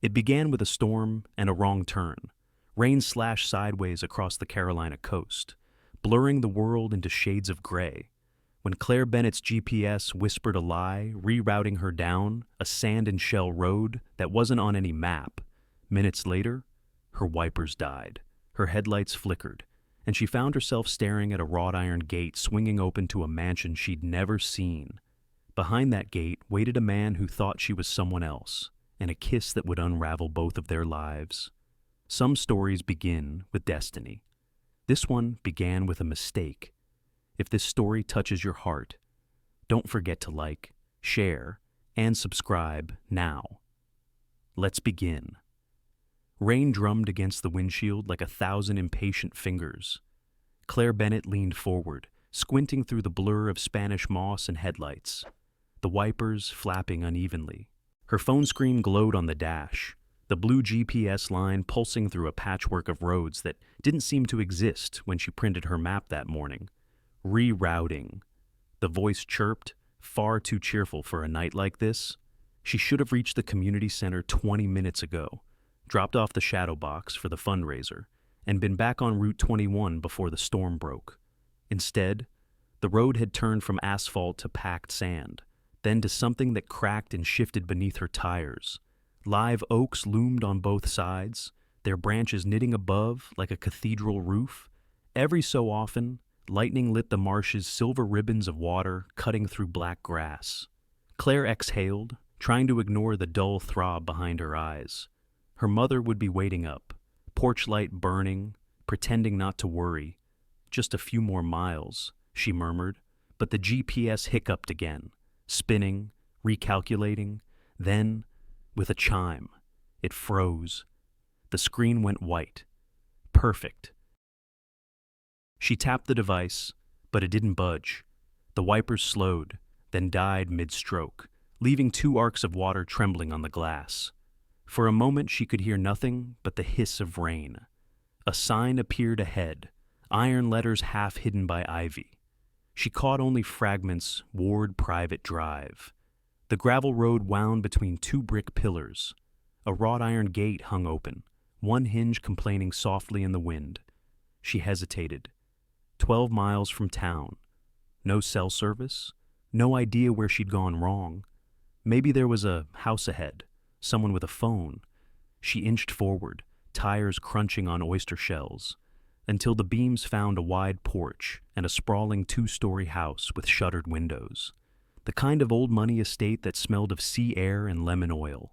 It began with a storm and a wrong turn. Rain slashed sideways across the Carolina coast, blurring the world into shades of gray. When Claire Bennett's GPS whispered a lie, rerouting her down a sand and shell road that wasn't on any map, minutes later, her wipers died, her headlights flickered, and she found herself staring at a wrought iron gate swinging open to a mansion she'd never seen. Behind that gate waited a man who thought she was someone else, and a kiss that would unravel both of their lives. Some stories begin with destiny. This one began with a mistake. If this story touches your heart, don't forget to like, share, and subscribe now. Let's begin. Rain drummed against the windshield like 1,000 impatient fingers. Claire Bennett leaned forward, squinting through the blur of Spanish moss and headlights, the wipers flapping unevenly. Her phone screen glowed on the dash, the blue GPS line pulsing through a patchwork of roads that didn't seem to exist when she printed her map that morning. Rerouting. The voice chirped, far too cheerful for a night like this. She should have reached the community center 20 minutes ago, dropped off the shadow box for the fundraiser, and been back on Route 21 before the storm broke. Instead, the road had turned from asphalt to packed sand, then to something that cracked and shifted beneath her tires. Live oaks loomed on both sides, their branches knitting above like a cathedral roof. Every so often, lightning lit the marsh's silver ribbons of water cutting through black grass. Claire exhaled, trying to ignore the dull throb behind her eyes. Her mother would be waiting up, porch light burning, pretending not to worry. Just a few more miles, she murmured, but the GPS hiccuped again, spinning, recalculating. Then, with a chime, it froze. The screen went white. Perfect. She tapped the device, but it didn't budge. The wipers slowed, then died mid-stroke, leaving 2 arcs of water trembling on the glass. For a moment she could hear nothing but the hiss of rain. A sign appeared ahead, iron letters half hidden by ivy. She caught only fragments: Ward Private Drive. The gravel road wound between 2 brick pillars. A wrought iron gate hung open, one hinge complaining softly in the wind. She hesitated. 12 miles from town. No cell service. No idea where she'd gone wrong. Maybe there was a house ahead, someone with a phone. She inched forward, tires crunching on oyster shells, until the beams found a wide porch and a sprawling 2-story house with shuttered windows. The kind of old money estate that smelled of sea air and lemon oil.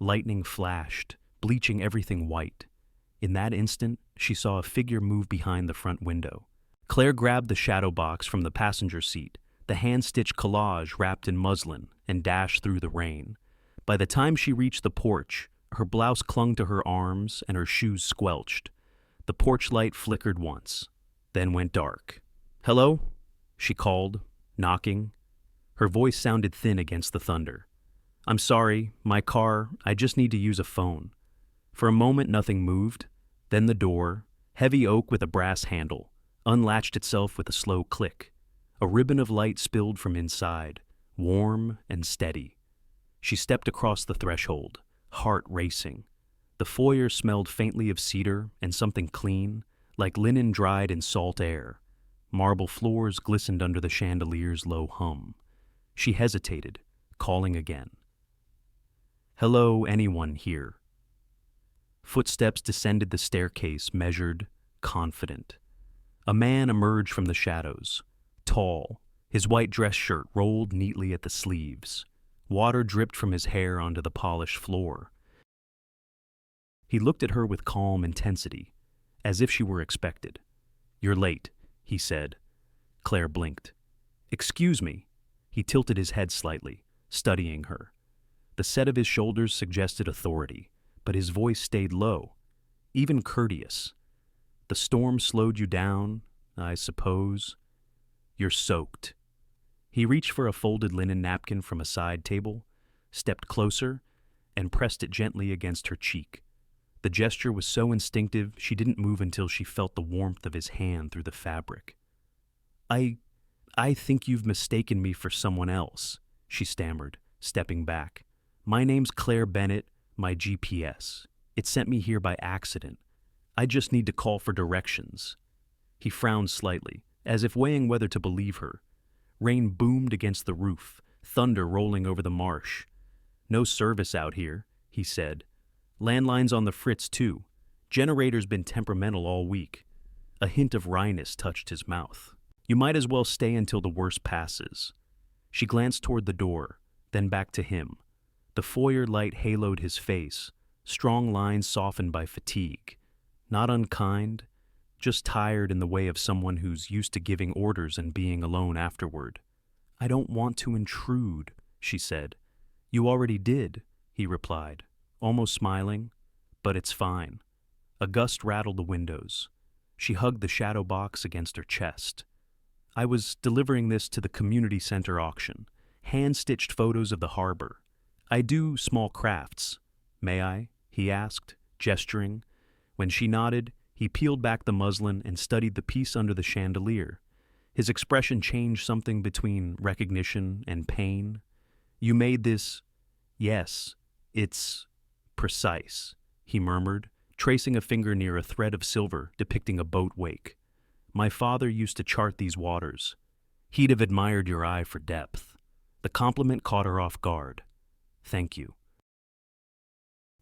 Lightning flashed, bleaching everything white. In that instant, she saw a figure move behind the front window. Claire grabbed the shadow box from the passenger seat, the hand-stitched collage wrapped in muslin, and dashed through the rain. By the time she reached the porch, her blouse clung to her arms and her shoes squelched. The porch light flickered once, then went dark. "Hello?" she called, knocking. Her voice sounded thin against the thunder. "I'm sorry, I just need to use a phone." For a moment nothing moved, then the door, heavy oak with a brass handle, unlatched itself with a slow click. A ribbon of light spilled from inside, warm and steady. She stepped across the threshold, heart racing. The foyer smelled faintly of cedar and something clean, like linen dried in salt air. Marble floors glistened under the chandelier's low hum. She hesitated, calling again. "Hello, anyone here?" Footsteps descended the staircase, measured, confident. A man emerged from the shadows, tall, his white dress shirt rolled neatly at the sleeves. Water dripped from his hair onto the polished floor. He looked at her with calm intensity, as if she were expected. "You're late," he said. Claire blinked. "Excuse me." He tilted his head slightly, studying her. The set of his shoulders suggested authority, but his voice stayed low, even courteous. "The storm slowed you down, I suppose. You're soaked." He reached for a folded linen napkin from a side table, stepped closer, and pressed it gently against her cheek. The gesture was so instinctive she didn't move until she felt the warmth of his hand through the fabric. I think you've mistaken me for someone else," she stammered, stepping back. "My name's Claire Bennett. My GPS. It sent me here by accident. I just need to call for directions. He frowned slightly, as if weighing whether to believe her. Rain boomed against the roof, thunder rolling over the marsh. No service out here, he said. Landline's on the fritz, too. Generator's been temperamental all week. A hint of wryness touched his mouth. You might as well stay until the worst passes. She glanced toward the door, then back to him. The foyer light haloed his face, strong lines softened by fatigue. Not unkind, just tired in the way of someone who's used to giving orders and being alone afterward. I don't want to intrude, she said. You already did, he replied, almost smiling, but it's fine. A gust rattled the windows. She hugged the shadow box against her chest. I was delivering this to the community center auction, hand-stitched photos of the harbor. I do small crafts. May I? He asked, gesturing. When she nodded, he peeled back the muslin and studied the piece under the chandelier. His expression changed something between recognition and pain. You made this? Yes, it's precise, he murmured, tracing a finger near a thread of silver depicting a boat wake. My father used to chart these waters. He'd have admired your eye for depth. The compliment caught her off guard. Thank you.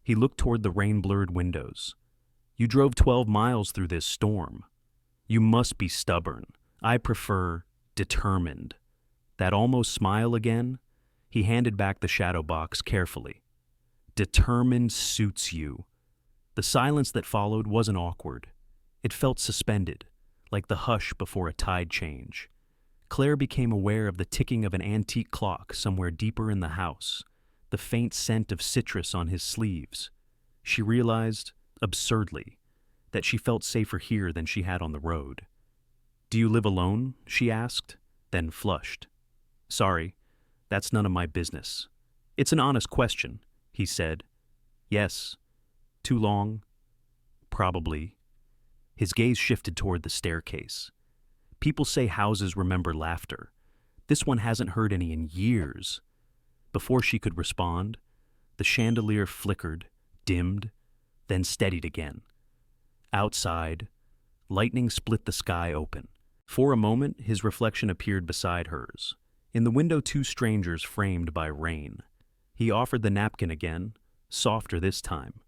He looked toward the rain-blurred windows. You drove 12 miles through this storm. You must be stubborn. I prefer determined. That almost smile again? He handed back the shadow box carefully. Determined suits you. The silence that followed wasn't awkward. It felt suspended, like the hush before a tide change. Claire became aware of the ticking of an antique clock somewhere deeper in the house, the faint scent of citrus on his sleeves. She realized, absurdly, that she felt safer here than she had on the road. Do you live alone? She asked, then flushed. Sorry, that's none of my business. It's an honest question, he said. Yes. Too long? Probably. His gaze shifted toward the staircase. People say houses remember laughter. This one hasn't heard any in years. Before she could respond, the chandelier flickered, dimmed, then steadied again. Outside, lightning split the sky open. For a moment, his reflection appeared beside hers. In the window, two strangers framed by rain. He offered the napkin again, softer this time.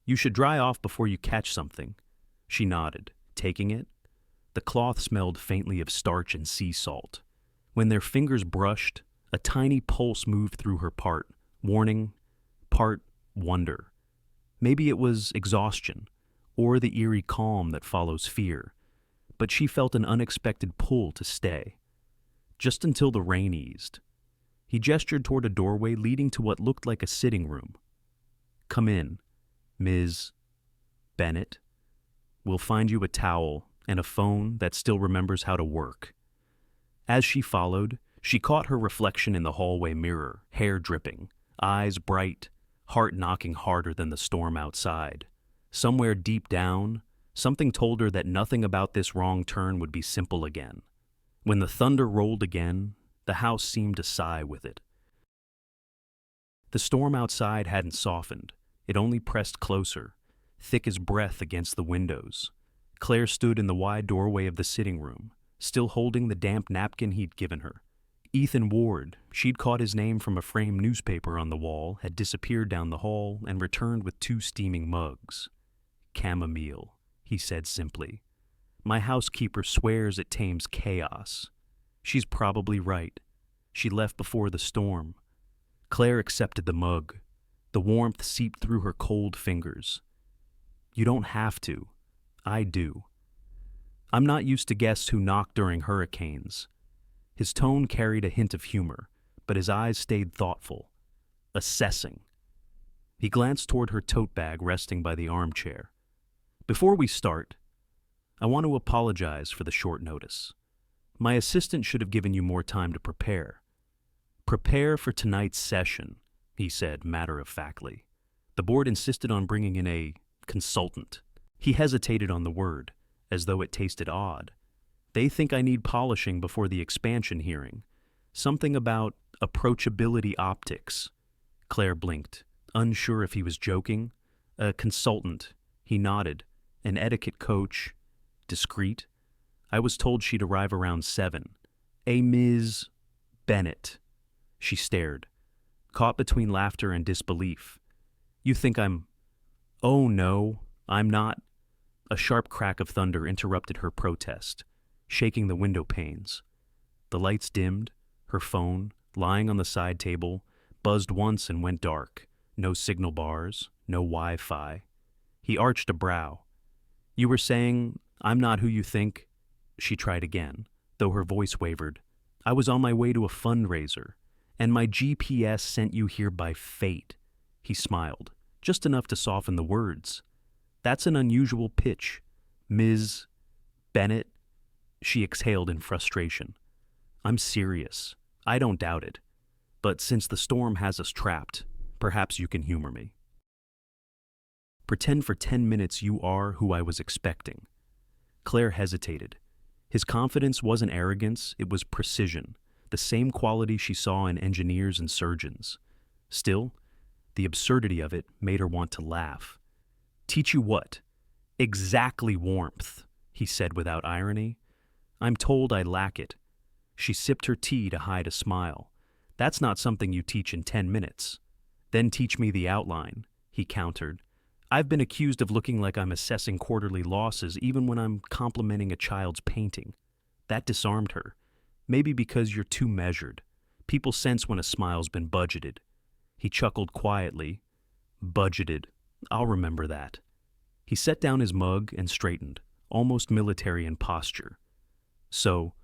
You should dry off before you catch something. She nodded, taking it. The cloth smelled faintly of starch and sea salt. When their fingers brushed, a tiny pulse moved through her part, warning, part wonder. Maybe it was exhaustion, or the eerie calm that follows fear, but she felt an unexpected pull to stay. Just until the rain eased. He gestured toward a doorway leading to what looked like a sitting room. Come in, Ms. Bennett. We'll find you a towel and a phone that still remembers how to work. As she followed, she caught her reflection in the hallway mirror, hair dripping, eyes bright, heart knocking harder than the storm outside. Somewhere deep down, something told her that nothing about this wrong turn would be simple again. When the thunder rolled again, the house seemed to sigh with it. The storm outside hadn't softened. It only pressed closer, thick as breath against the windows. Claire stood in the wide doorway of the sitting room, still holding the damp napkin he'd given her. Ethan Ward, she'd caught his name from a framed newspaper on the wall, had disappeared down the hall and returned with 2 steaming mugs. Chamomile, he said simply. My housekeeper swears it tames chaos. She's probably right. She left before the storm. Claire accepted the mug. The warmth seeped through her cold fingers. You don't have to. I do. I'm not used to guests who knock during hurricanes. His tone carried a hint of humor, but his eyes stayed thoughtful, assessing. He glanced toward her tote bag resting by the armchair. Before we start, I want to apologize for the short notice. My assistant should have given you more time to prepare. Prepare for tonight's session, he said matter-of-factly. The board insisted on bringing in a consultant. He hesitated on the word, as though it tasted odd. They think I need polishing before the expansion hearing. Something about approachability optics. Claire blinked. unsure if he was joking. A consultant. He nodded. An etiquette coach. Discreet. I was told she'd arrive around 7. A Ms. Bennett. She stared, caught between laughter and disbelief. You think I'm... Oh, no, I'm not. A sharp crack of thunder interrupted her protest, shaking the window panes. The lights dimmed. Her phone, lying on the side table, buzzed once and went dark. No signal bars, no Wi-Fi. He arched a brow. You were saying, I'm not who you think? She tried again, though her voice wavered. I was on my way to a fundraiser, and my GPS sent you here by fate. He smiled, just enough to soften the words. That's an unusual pitch. Ms. Bennett? She exhaled in frustration. I'm serious. I don't doubt it. But since the storm has us trapped, perhaps you can humor me. Pretend for 10 minutes you are who I was expecting. Claire hesitated. His confidence wasn't arrogance, it was precision, the same quality she saw in engineers and surgeons. Still, the absurdity of it made her want to laugh. Teach you what? Exactly warmth, he said without irony. I'm told I lack it. She sipped her tea to hide a smile. That's not something you teach in 10 minutes. Then teach me the outline, he countered. I've been accused of looking like I'm assessing quarterly losses even when I'm complimenting a child's painting. That disarmed her. Maybe because you're too measured. People sense when a smile's been budgeted. He chuckled quietly. Budgeted. I'll remember that. He set down his mug and straightened, almost military in posture. So,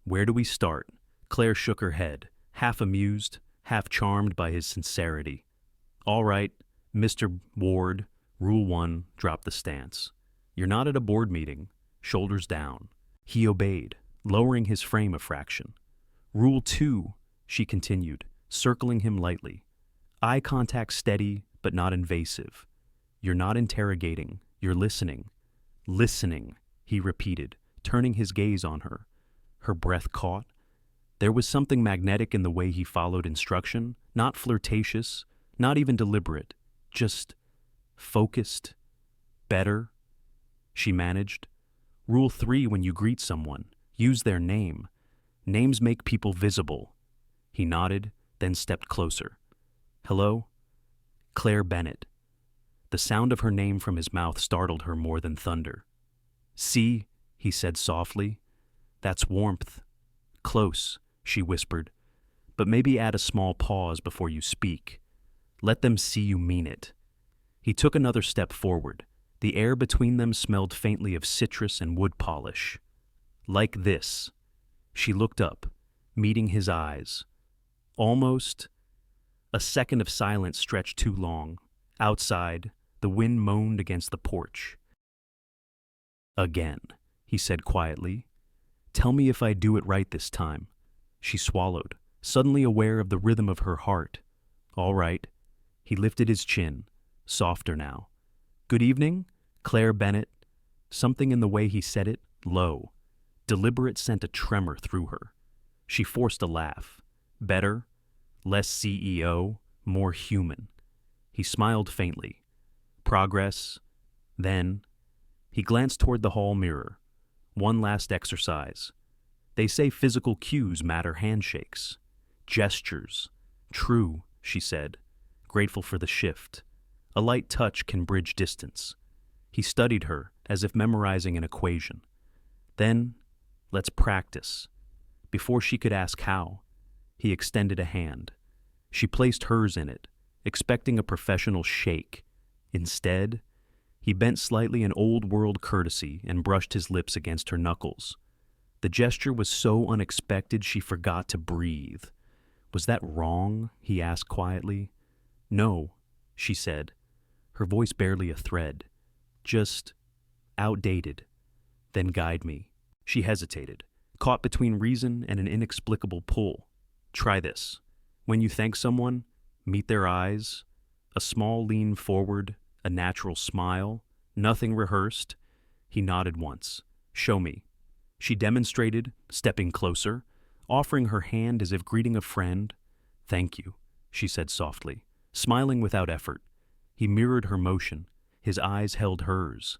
where do we start? Claire shook her head, half amused, half charmed by his sincerity. All right, Mr. Ward, Rule 1, drop the stance. You're not at a board meeting. Shoulders down. He obeyed, lowering his frame a fraction. Rule 2, she continued, circling him lightly. Eye contact steady, but not invasive. You're not interrogating, you're listening. Listening, he repeated, turning his gaze on her. Her breath caught. There was something magnetic in the way he followed instruction, not flirtatious, not even deliberate, just focused. Better, she managed. Rule 3, when you greet someone, use their name. Names make people visible. He nodded, then stepped closer. Hello? Claire Bennett. The sound of her name from his mouth startled her more than thunder. See, he said softly. That's warmth. Close, she whispered. But maybe add a small pause before you speak. Let them see you mean it. He took another step forward. The air between them smelled faintly of citrus and wood polish. Like this. She looked up, meeting his eyes. Almost. A second of silence stretched too long. Outside, the wind moaned against the porch. Again, he said quietly. Tell me if I do it right this time. She swallowed, suddenly aware of the rhythm of her heart. All right. He lifted his chin, softer now. Good evening, Claire Bennett. Something in the way he said it, low, deliberate, sent a tremor through her. She forced a laugh. Better, less CEO, more human. He smiled faintly. Progress. Then, he glanced toward the hall mirror. One last exercise. They say physical cues matter handshakes. Gestures. True, she said, grateful for the shift. A light touch can bridge distance. He studied her as if memorizing an equation. Then, let's practice. Before she could ask how, he extended a hand. She placed hers in it, expecting a professional shake. Instead, he bent slightly in old-world courtesy and brushed his lips against her knuckles. The gesture was so unexpected she forgot to breathe. Was that wrong? He asked quietly. No, she said, her voice barely a thread. Just outdated. Then guide me. She hesitated, caught between reason and an inexplicable pull. Try this. When you thank someone, meet their eyes. A small lean forward, a natural smile, nothing rehearsed. He nodded once. Show me. She demonstrated, stepping closer, offering her hand as if greeting a friend. Thank you, she said softly, smiling without effort. He mirrored her motion. His eyes held hers.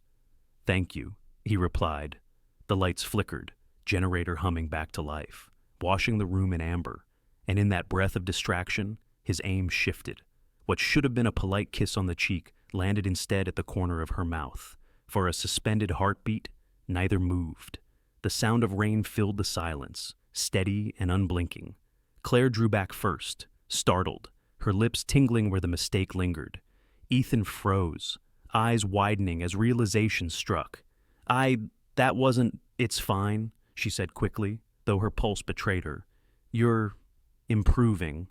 "Thank you," he replied. The lights flickered, generator humming back to life, washing the room in amber, and in that breath of distraction, his aim shifted. What should have been a polite kiss on the cheek landed instead at the corner of her mouth. For a suspended heartbeat, neither moved. The sound of rain filled the silence, steady and unblinking. Claire drew back first, startled, her lips tingling where the mistake lingered. Ethan froze, eyes widening as realization struck. That wasn't, it's fine, she said quickly, though her pulse betrayed her. You're improving.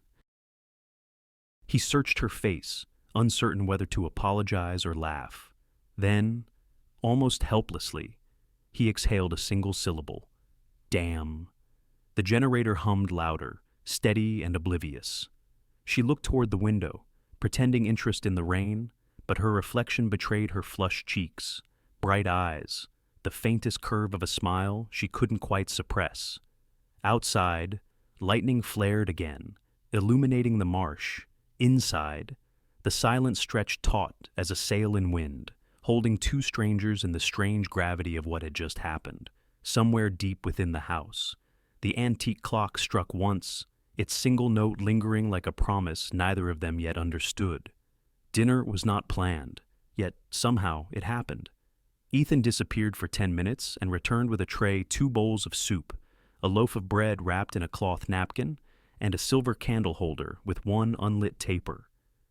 He searched her face, uncertain whether to apologize or laugh. Then, almost helplessly, he exhaled a single syllable. Damn. The generator hummed louder, steady and oblivious. She looked toward the window, pretending interest in the rain, but her reflection betrayed her flushed cheeks, bright eyes, the faintest curve of a smile she couldn't quite suppress. Outside, lightning flared again, illuminating the marsh. Inside, the silence stretched taut as a sail in wind, holding two strangers in the strange gravity of what had just happened, somewhere deep within the house. The antique clock struck once, its single note lingering like a promise neither of them yet understood. Dinner was not planned, yet somehow it happened. Ethan disappeared for 10 minutes and returned with a tray, 2 bowls of soup, a loaf of bread wrapped in a cloth napkin, and a silver candle holder with one unlit taper.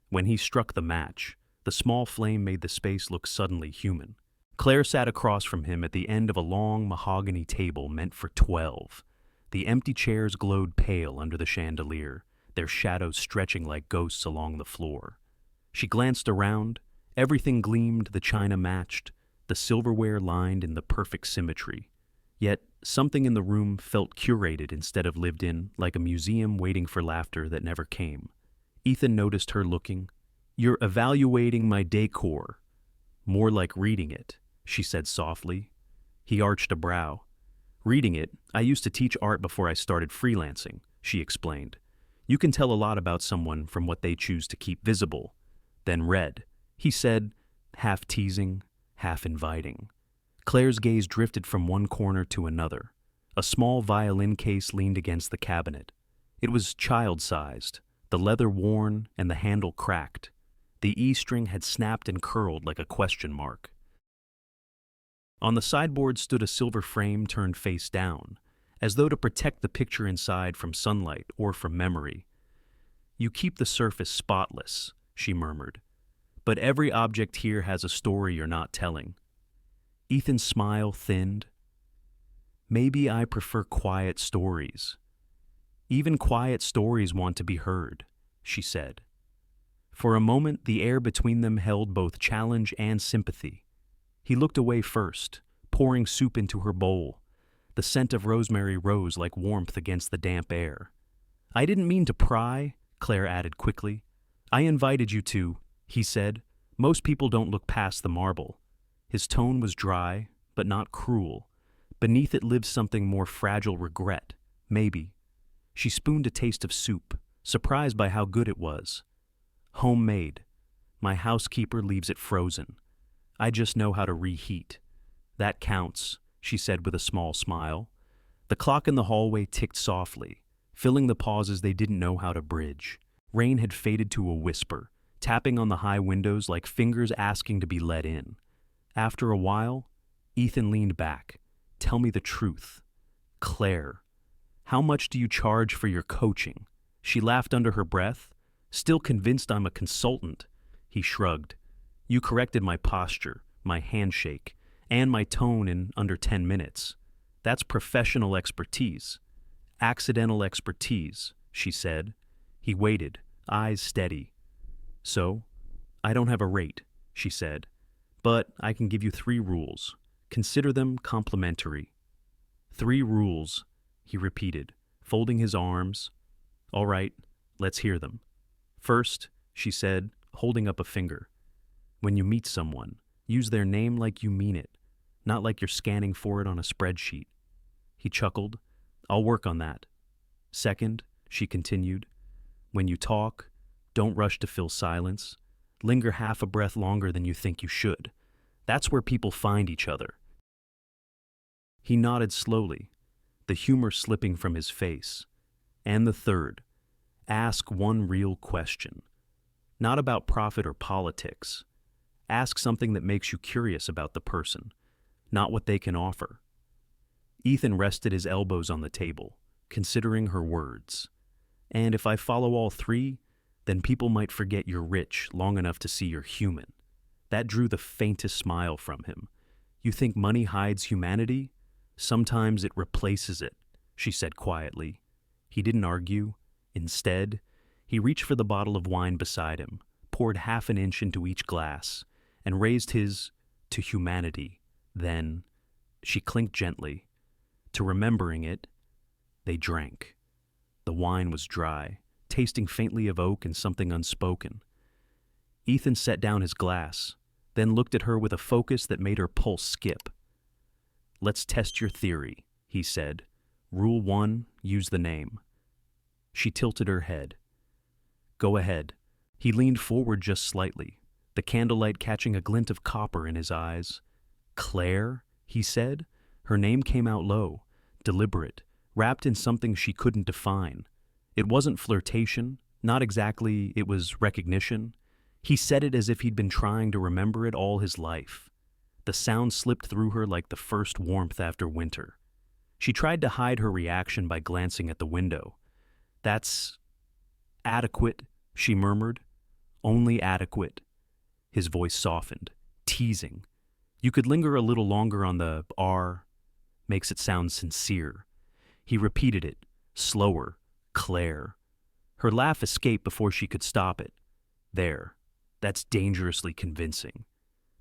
When he struck the match, the small flame made the space look suddenly human. Claire sat across from him at the end of a long mahogany table meant for 12. The empty chairs glowed pale under the chandelier, their shadows stretching like ghosts along the floor. She glanced around. Everything gleamed, the china matched, the silverware lined in the perfect symmetry. Yet something in the room felt curated instead of lived in, like a museum waiting for laughter that never came. Ethan noticed her looking. "You're evaluating my decor." "More like reading it," she said softly. He arched a brow. "Reading it, I used to teach art before I started freelancing," she explained. "You can tell a lot about someone from what they choose to keep visible." Then read, he said, half teasing, half inviting. Claire's gaze drifted from one corner to another. A small violin case leaned against the cabinet. It was child-sized, the leather worn and the handle cracked. The E-string had snapped and curled like a question mark. On the sideboard stood a silver frame turned face down, as though to protect the picture inside from sunlight or from memory. "You keep the surface spotless," she murmured. "But every object here has a story you're not telling." Ethan's smile thinned. "Maybe I prefer quiet stories." "Even quiet stories want to be heard," she said. For a moment, the air between them held both challenge and sympathy. He looked away first, pouring soup into her bowl. The scent of rosemary rose like warmth against the damp air. "I didn't mean to pry," Claire added quickly. "I invited you to," he said. "Most people don't look past the marble." His tone was dry, but not cruel. Beneath it lived something more fragile regret, maybe. She spooned a taste of soup, surprised by how good it was. "Homemade. My housekeeper leaves it frozen. I just know how to reheat. That counts," she said with a small smile. The clock in the hallway ticked softly, filling the pauses they didn't know how to bridge. Rain had faded to a whisper, tapping on the high windows like fingers asking to be let in. After a while, Ethan leaned back. "Tell me the truth." "Claire, how much do you charge for your coaching?" She laughed under her breath. "Still convinced I'm a consultant." He shrugged. "You corrected my posture, my handshake, and my tone in under 10 minutes. That's professional expertise." "Accidental expertise," she said. He waited, eyes steady. "So, I don't have a rate," she said. "But I can give you 3 rules. Consider them complimentary." 3 rules, he repeated, folding his arms. "All right, let's hear them." "First," she said, holding up a finger, "when you meet someone, use their name like you mean it, not like you're scanning for it on a spreadsheet." He chuckled. "I'll work on that." "Second," she continued, "when you talk, Don't rush to fill silence. Linger half a breath longer than you think you should. That's where people find each other. He nodded slowly, the humor slipping from his face. And the third, ask one real question. Not about profit or politics. Ask something that makes you curious about the person, not what they can offer. Ethan rested his elbows on the table, considering her words. And if I follow all three, then people might forget you're rich long enough to see you're human. That drew the faintest smile from him. You think money hides humanity? Sometimes it replaces it, she said quietly. He didn't argue. Instead, he reached for the bottle of wine beside him, poured half an inch into each glass, and raised his to humanity. Then, she clinked gently. To remembering it, they drank. The wine was dry, tasting faintly of oak and something unspoken. Ethan set down his glass, then looked at her with a focus that made her pulse skip. Let's test your theory, he said. Rule 1, use the name. She tilted her head. Go ahead. He leaned forward just slightly, the candlelight catching a glint of copper in his eyes. Claire, he said. Her name came out low, deliberate, wrapped in something she couldn't define. It wasn't flirtation, not exactly, it was recognition. He said it as if he'd been trying to remember it all his life. The sound slipped through her like the first warmth after winter. She tried to hide her reaction by glancing at the window. That's adequate, she murmured. Only adequate. His voice softened, teasing. You could linger a little longer on the R. Makes it sound sincere. He repeated it, slower. Claire. Her laugh escaped before she could stop it. There. That's dangerously convincing.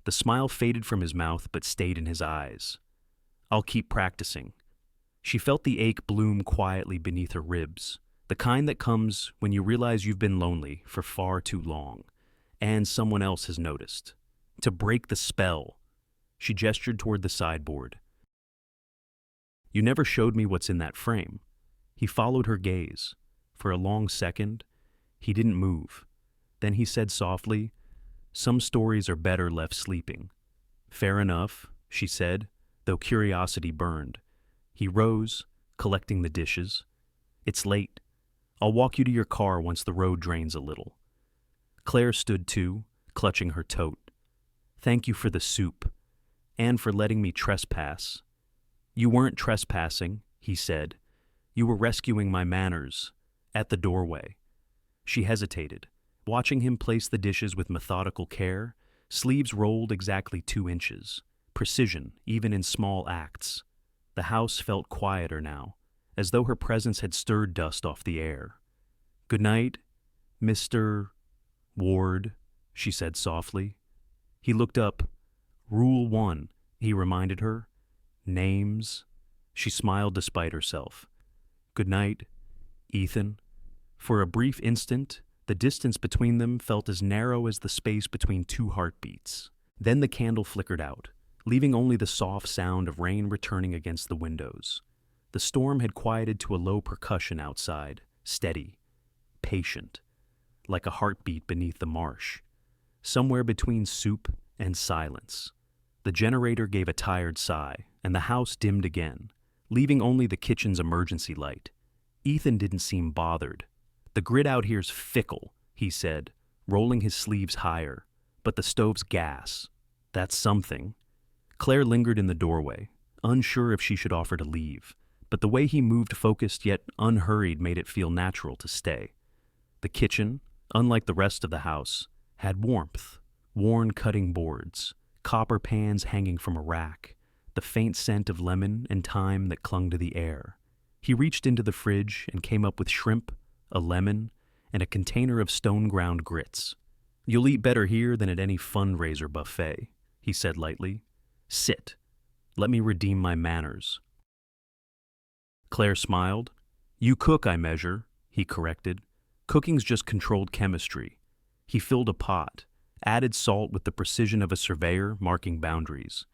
The smile faded from his mouth but stayed in his eyes. I'll keep practicing. She felt the ache bloom quietly beneath her ribs, the kind that comes when you realize you've been lonely for far too long, and someone else has noticed. To break the spell, she gestured toward the sideboard. You never showed me what's in that frame. He followed her gaze. For a long second, he didn't move. Then he said softly, Some stories are better left sleeping. Fair enough, she said, though curiosity burned. He rose, collecting the dishes. It's late. I'll walk you to your car once the road drains a little. Claire stood too, clutching her tote. Thank you for the soup, and for letting me trespass. You weren't trespassing, he said. You were rescuing my manners. At the doorway. She hesitated, watching him place the dishes with methodical care, sleeves rolled exactly 2 inches. Precision, even in small acts. The house felt quieter now, as though her presence had stirred dust off the air. Good night, Mr. Ward, she said softly. He looked up. Rule 1, he reminded her. Names. She smiled despite herself. Good night, Ethan. For a brief instant, the distance between them felt as narrow as the space between 2 heartbeats. Then the candle flickered out, leaving only the soft sound of rain returning against the windows. The storm had quieted to a low percussion outside, steady, patient, like a heartbeat beneath the marsh. Somewhere between soup and silence. The generator gave a tired sigh, and the house dimmed again, leaving only the kitchen's emergency light. Ethan didn't seem bothered. The grid out here's fickle, he said, rolling his sleeves higher. But the stove's gas. That's something. Claire lingered in the doorway, unsure if she should offer to leave, but the way he moved focused yet unhurried made it feel natural to stay. The kitchen, unlike the rest of the house, had warmth, worn cutting boards, copper pans hanging from a rack, the faint scent of lemon and thyme that clung to the air. He reached into the fridge and came up with shrimp, a lemon, and a container of stone-ground grits. You'll eat better here than at any fundraiser buffet, he said lightly. Sit. Let me redeem my manners. Claire smiled. You cook, I measure, he corrected. Cooking's just controlled chemistry. He filled a pot, added salt with the precision of a surveyor marking boundaries.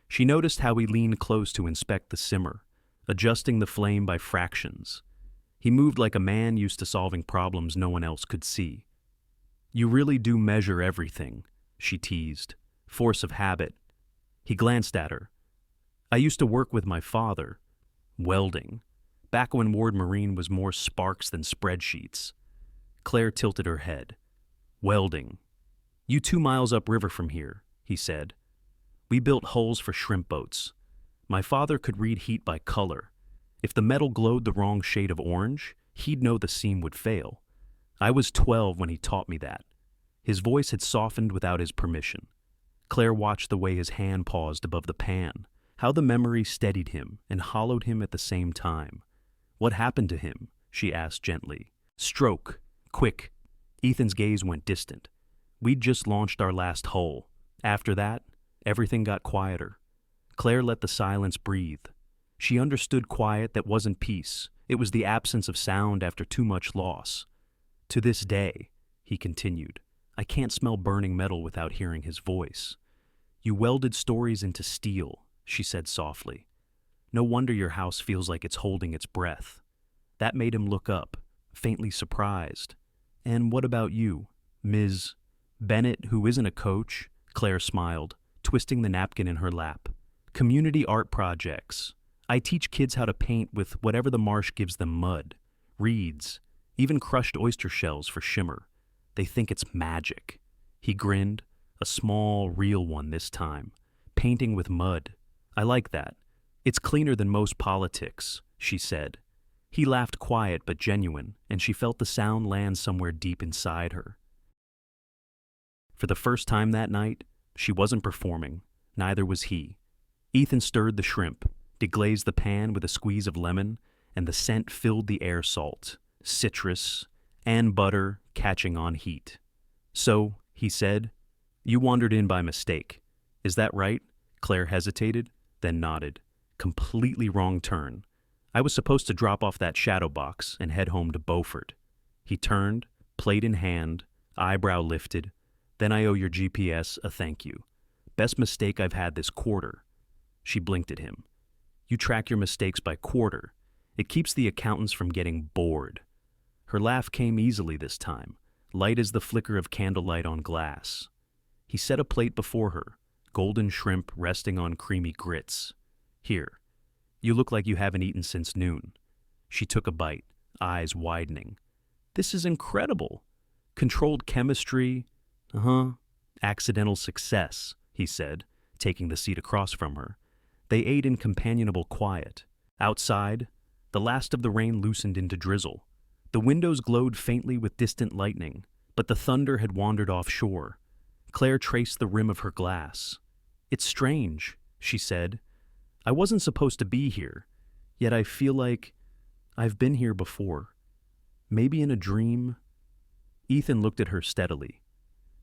She noticed how he leaned close to inspect the simmer, adjusting the flame by fractions. He moved like a man used to solving problems no one else could see. You really do measure everything, she teased. Force of habit. He glanced at her. I used to work with my father. Welding. Back when Ward Marine was more sparks than spreadsheets. Claire tilted her head. Welding. You 2 miles upriver from here, he said. We built hulls for shrimp boats. My father could read heat by color. If the metal glowed the wrong shade of orange, he'd know the seam would fail. I was 12 when he taught me that. His voice had softened without his permission. Claire watched the way his hand paused above the pan, how the memory steadied him and hollowed him at the same time. What happened to him? She asked gently. Stroke. Quick. Ethan's gaze went distant. We'd just launched our last hull. After that, everything got quieter. Claire let the silence breathe. She understood quiet that wasn't peace. It was the absence of sound after too much loss. To this day, he continued, I can't smell burning metal without hearing his voice. You welded stories into steel, she said softly. No wonder your house feels like it's holding its breath. That made him look up, faintly surprised. And what about you, Ms. Bennett, who isn't a coach? Claire smiled, twisting the napkin in her lap. Community art projects. I teach kids how to paint with whatever the marsh gives them: mud, reeds, even crushed oyster shells for shimmer. They think it's magic. He grinned, a small, real one this time. Painting with mud. I like that. It's cleaner than most politics, she said. He laughed, quiet but genuine, and she felt the sound land somewhere deep inside her. For the first time that night, she wasn't performing. Neither was he. Ethan stirred the shrimp, deglazed the pan with a squeeze of lemon, and the scent filled the air: salt, citrus, and butter catching on heat. So, he said, you wandered in by mistake. Is that right? Claire hesitated, then nodded. Completely wrong turn. I was supposed to drop off that shadow box and head home to Beaufort. He turned, plate in hand, eyebrow lifted. Then I owe your GPS a thank you. Best mistake I've had this quarter. She blinked at him. You track your mistakes by quarter. It keeps the accountants from getting bored. Her laugh came easily this time, light as the flicker of candlelight on glass. He set a plate before her, golden shrimp resting on creamy grits. Here, you look like you haven't eaten since noon. She took a bite, eyes widening. This is incredible. Controlled chemistry. Accidental success, he said, taking the seat across from her. They ate in companionable quiet. Outside, the last of the rain loosened into drizzle. The windows glowed faintly with distant lightning, but the thunder had wandered offshore. Claire traced the rim of her glass. It's strange, she said. I wasn't supposed to be here, yet I feel like I've been here before. Maybe in a dream. Ethan looked at her steadily.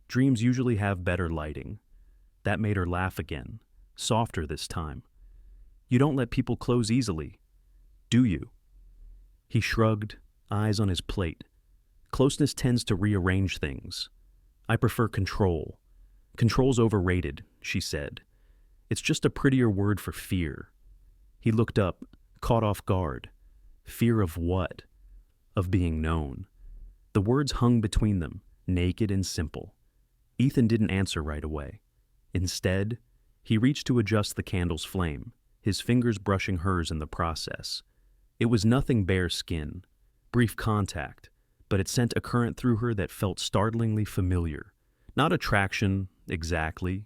Dreams usually have better lighting. That made her laugh again, softer this time. You don't let people close easily, do you? He shrugged, eyes on his plate. Closeness tends to rearrange things. I prefer control. Control's overrated, she said. It's just a prettier word for fear. He looked up, caught off guard. Fear of what? Of being known. The words hung between them, naked and simple. Ethan didn't answer right away. Instead, he reached to adjust the candle's flame, his fingers brushing hers in the process. It was nothing bare skin, brief contact, but it sent a current through her that felt startlingly familiar. Not attraction, exactly.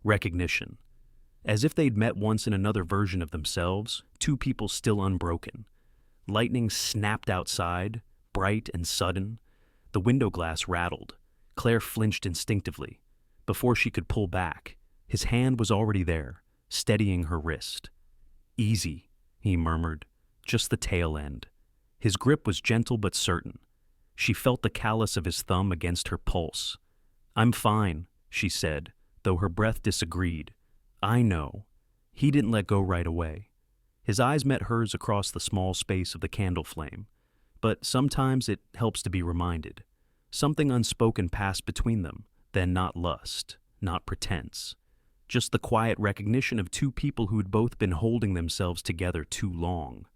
Recognition. As if they'd met once in another version of themselves, two people still unbroken. Lightning snapped outside, bright and sudden. The window glass rattled. Claire flinched instinctively. Before she could pull back, his hand was already there, steadying her wrist. Easy, he murmured, just the tail end. His grip was gentle but certain. She felt the callus of his thumb against her pulse. I'm fine, she said, though her breath disagreed. I know. He didn't let go right away. His eyes met hers across the small space of the candle flame. But sometimes it helps to be reminded. Something unspoken passed between them, then not lust, not pretense. Just the quiet recognition of two people who'd both been holding themselves together too long.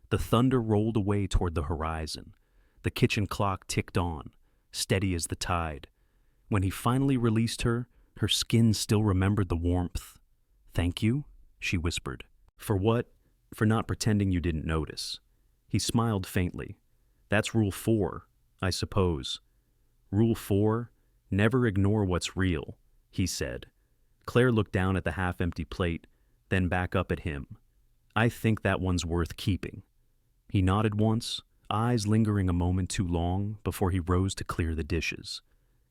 The thunder rolled away toward the horizon. The kitchen clock ticked on. steady as the tide. When he finally released her, her skin still remembered the warmth. "Thank you," she whispered. "For what?" "For not pretending you didn't notice." He smiled faintly. "That's Rule 4, I suppose." "Rule 4? Never ignore what's real," he said. Claire looked down at the half-empty plate, then back up at him. "I think that one's worth keeping." He nodded once, eyes lingering a moment too long before he rose to clear the dishes.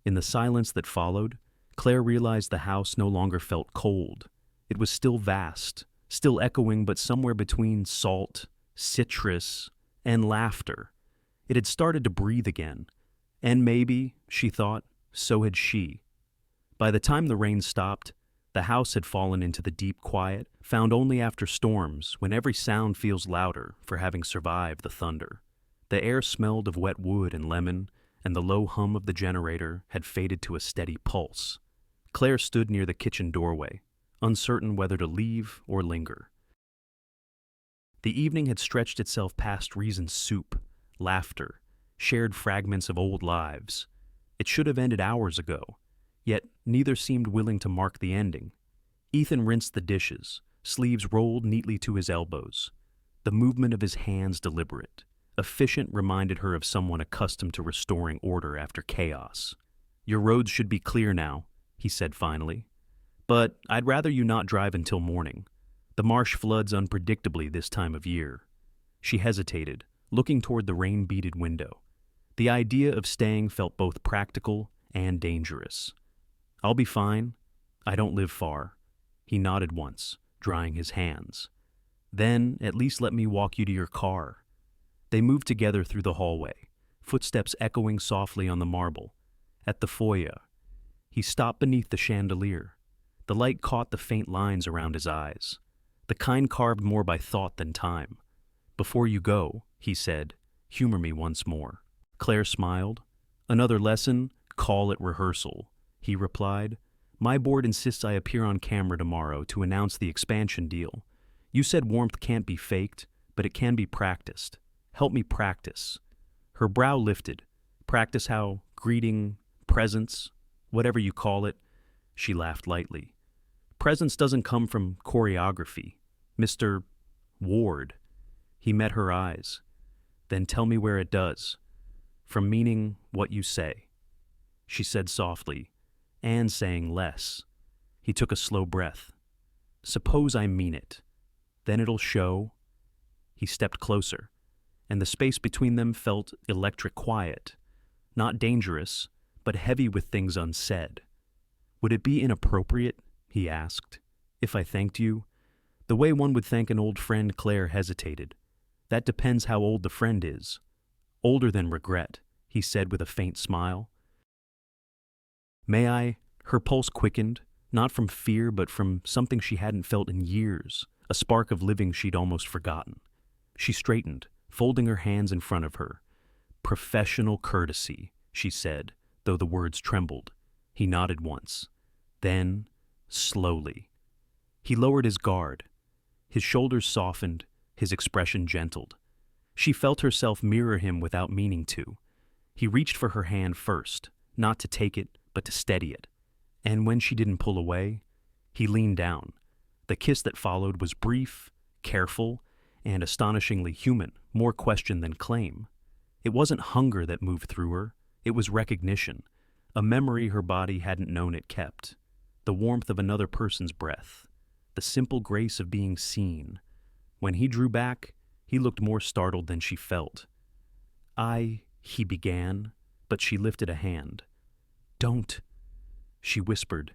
In the silence that followed, Claire realized the house no longer felt cold. It was still vast, still echoing, but somewhere between salt, citrus, and laughter. It had started to breathe again. And maybe, she thought, so had she. By the time the rain stopped, the house had fallen into the deep quiet, found only after storms, when every sound feels louder for having survived the thunder. The air smelled of wet wood and lemon, and the low hum of the generator had faded to a steady pulse. Claire stood near the kitchen doorway, uncertain whether to leave or linger. The evening had stretched itself past reason's soup, laughter, shared fragments of old lives. It should have ended hours ago, yet neither seemed willing to mark the ending. Ethan rinsed the dishes, sleeves rolled neatly to his elbows. The movement of his hands deliberate, efficient, reminded her of someone accustomed to restoring order after chaos. "Your roads should be clear now," he said finally. "But I'd rather you not drive until morning. The marsh floods unpredictably this time of year." She hesitated, looking toward the rain-beaded window. The idea of staying felt both practical and dangerous. "I'll be fine. I don't live far." He nodded once, drying his hands. "Then at least let me walk you to your car." They moved together through the hallway, footsteps echoing softly on the marble. At the foyer, he stopped beneath the chandelier. The light caught the faint lines around his eyes, the kind carved more by thought than time. "Before you go," he said, "humor me once more." Claire smiled. "Another lesson? Call it rehearsal," he replied. "My board insists I appear on camera tomorrow to announce the expansion deal. You said warmth can't be faked, but it can be practiced. Help me practice." Her brow lifted. "Practice how? Greeting, presence, whatever you call it." She laughed lightly. "Presence doesn't come from choreography, Mr. Ward." He met her eyes. "Then tell me where it does. From meaning what you say." She said softly, and saying less. He took a slow breath. "Suppose I mean it. Then it'll show." He stepped closer, and the space between them felt electric quiet. Not dangerous, but heavy with things unsaid. "Would it be inappropriate," he asked, "if I thanked you? The way one would thank an old friend?" Claire hesitated. "That depends how old the friend is." "Older than regret," he said with a faint smile. "May I?" Her pulse quickened, not from fear but from something she hadn't felt in years, a spark of living she'd almost forgotten. She straightened, folding her hands in front of her. "Professional courtesy," she said, though the words trembled. He nodded once. Then, slowly. He lowered his guard. His shoulders softened, his expression gentled. She felt herself mirror him without meaning to. He reached for her hand first, not to take it, but to steady it. And when she didn't pull away, he leaned down. The kiss that followed was brief, careful, and astonishingly human, more question than claim. It wasn't hunger that moved through her, it was recognition, a memory her body hadn't known it kept, the warmth of another person's breath, the simple grace of being seen. When he drew back, he looked more startled than she felt. He began, but she lifted a hand. "Don't," she whispered.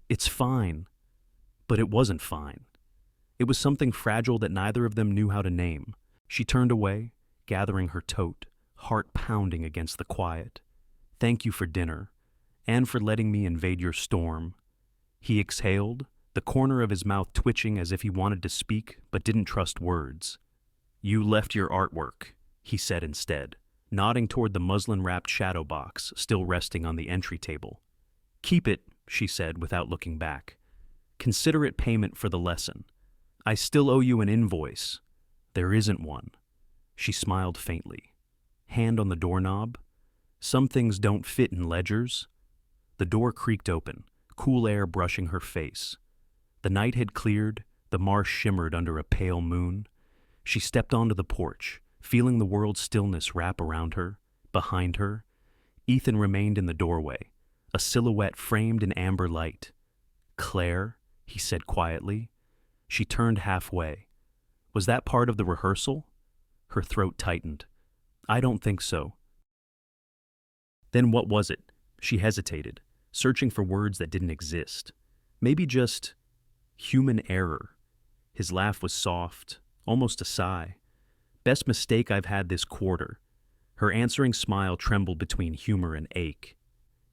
"It's fine." But it wasn't fine. It was something fragile that neither of them knew how to name. She turned away, gathering her tote, heart pounding against the quiet. "Thank you for dinner, and for letting me invade your storm." He exhaled, the corner of his mouth twitching as if he wanted to speak but didn't trust words. "You left your artwork," he said instead, nodding toward the muslin-wrapped shadow box still resting on the entry table. "Keep it," she said without looking back. "Consider it payment for the lesson. I still owe you an invoice." "There isn't one." She smiled faintly. Hand on the doorknob. Some things don't fit in ledgers. The door creaked open, cool air brushing her face. The night had cleared, the marsh shimmered under a pale moon. She stepped onto the porch, feeling the world's stillness wrap around her, behind her. Ethan remained in the doorway, a silhouette framed in amber light. "Claire," he said quietly. She turned halfway. "Was that part of the rehearsal?" Her throat tightened. "I don't think so." Then what was it? She hesitated, searching for words that didn't exist. Maybe just human error. His laugh was soft, almost a sigh. "Best mistake I've had this quarter." Her answering smile trembled between humor and ache.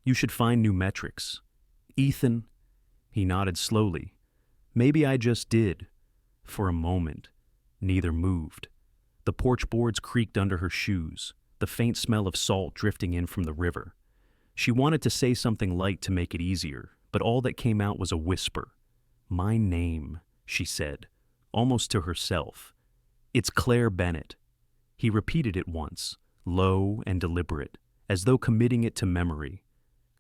"You should find new metrics." "Ethan," he nodded slowly. "Maybe I just did." For a moment, neither moved. The porch boards creaked under her shoes, the faint smell of salt drifting in from the river. She wanted to say something light to make it easier, but all that came out was a whisper. "My name," she said, almost to herself. "It's Claire Bennett." He repeated it once, low and deliberate, as though committing it to memory.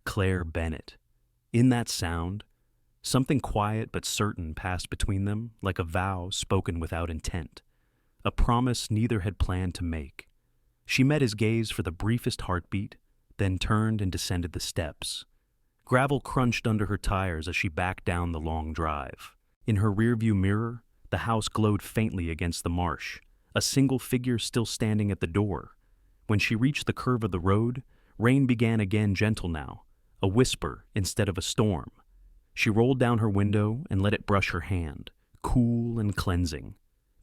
Claire Bennett. In that sound, something quiet but certain passed between them, like a vow spoken without intent, a promise neither had planned to make. She met his gaze for the briefest heartbeat, then turned and descended the steps. Gravel crunched under her tires as she backed down the long drive. In her rearview mirror, the house glowed faintly against the marsh, a single figure still standing at the door. When she reached the curve of the road, rain began again, gentle now, a whisper instead of a storm. She rolled down her window and let it brush her hand, cool and cleansing.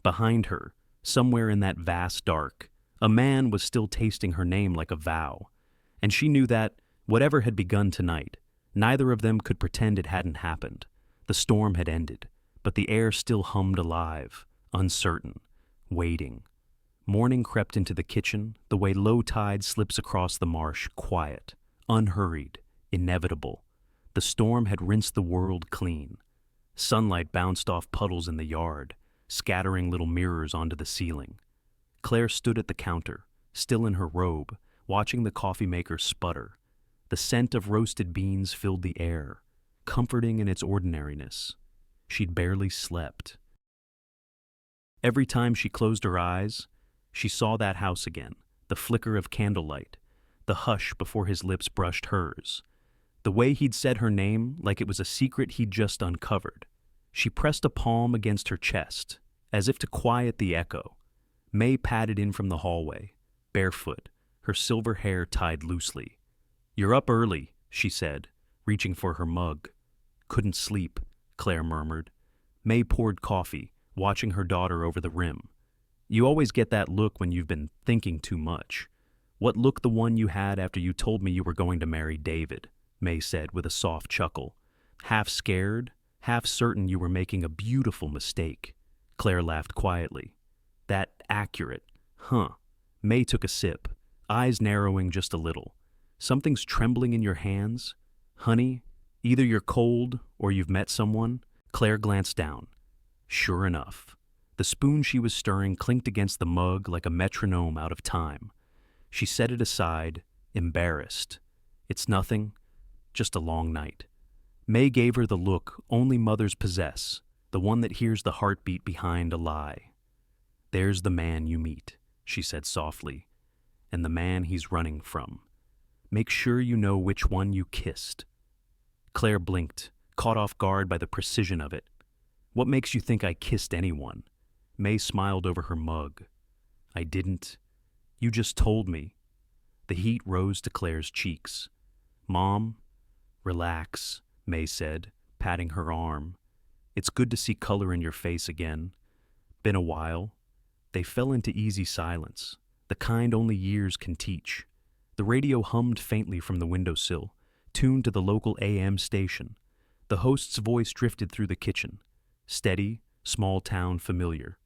Behind her, somewhere in that vast dark, a man was still tasting her name like a vow, and she knew that, whatever had begun tonight, neither of them could pretend it hadn't happened. The storm had ended, but the air still hummed alive, uncertain, waiting. Morning crept into the kitchen, the way low tide slips across the marsh, quiet, unhurried, inevitable. The storm had rinsed the world clean. Sunlight bounced off puddles in the yard, scattering little mirrors onto the ceiling. Claire stood at the counter, still in her robe, watching the coffee maker sputter. The scent of roasted beans filled the air, comforting in its ordinariness. She'd barely slept. Every time she closed her eyes, she saw that house again, the flicker of candlelight, the hush before his lips brushed hers. The way he'd said her name like it was a secret he'd just uncovered. She pressed a palm against her chest, as if to quiet the echo. May padded in from the hallway, barefoot, her silver hair tied loosely. "You're up early," she said, reaching for her mug. "Couldn't sleep," Claire murmured. May poured coffee, watching her daughter over the rim. "You always get that look when you've been thinking too much." "What look the one you had after you told me you were going to marry David?" May said with a soft chuckle. "Half scared, half certain you were making a beautiful mistake." Claire laughed quietly. "That accurate, huh?" May took a sip, eyes narrowing just a little. "Something's trembling in your hands? Honey, either you're cold or you've met someone." Claire glanced down. Sure enough, the spoon she was stirring clinked against the mug like a metronome out of time. She set it aside, embarrassed. "It's nothing, just a long night." May gave her the look only mothers possess, the one that hears the heartbeat behind a lie. "There's the man you meet," she said softly, "and the man he's running from. Make sure you know which one you kissed." Claire blinked, caught off guard by the precision of it. "What makes you think I kissed anyone?" May smiled over her mug. "I didn't. You just told me." The heat rose to Claire's cheeks. "Mom, relax," May said, patting her arm. "It's good to see color in your face again. Been a while." They fell into easy silence, the kind only years can teach. The radio hummed faintly from the windowsill, tuned to the local AM station. The host's voice drifted through the kitchen, steady, small-town familiar.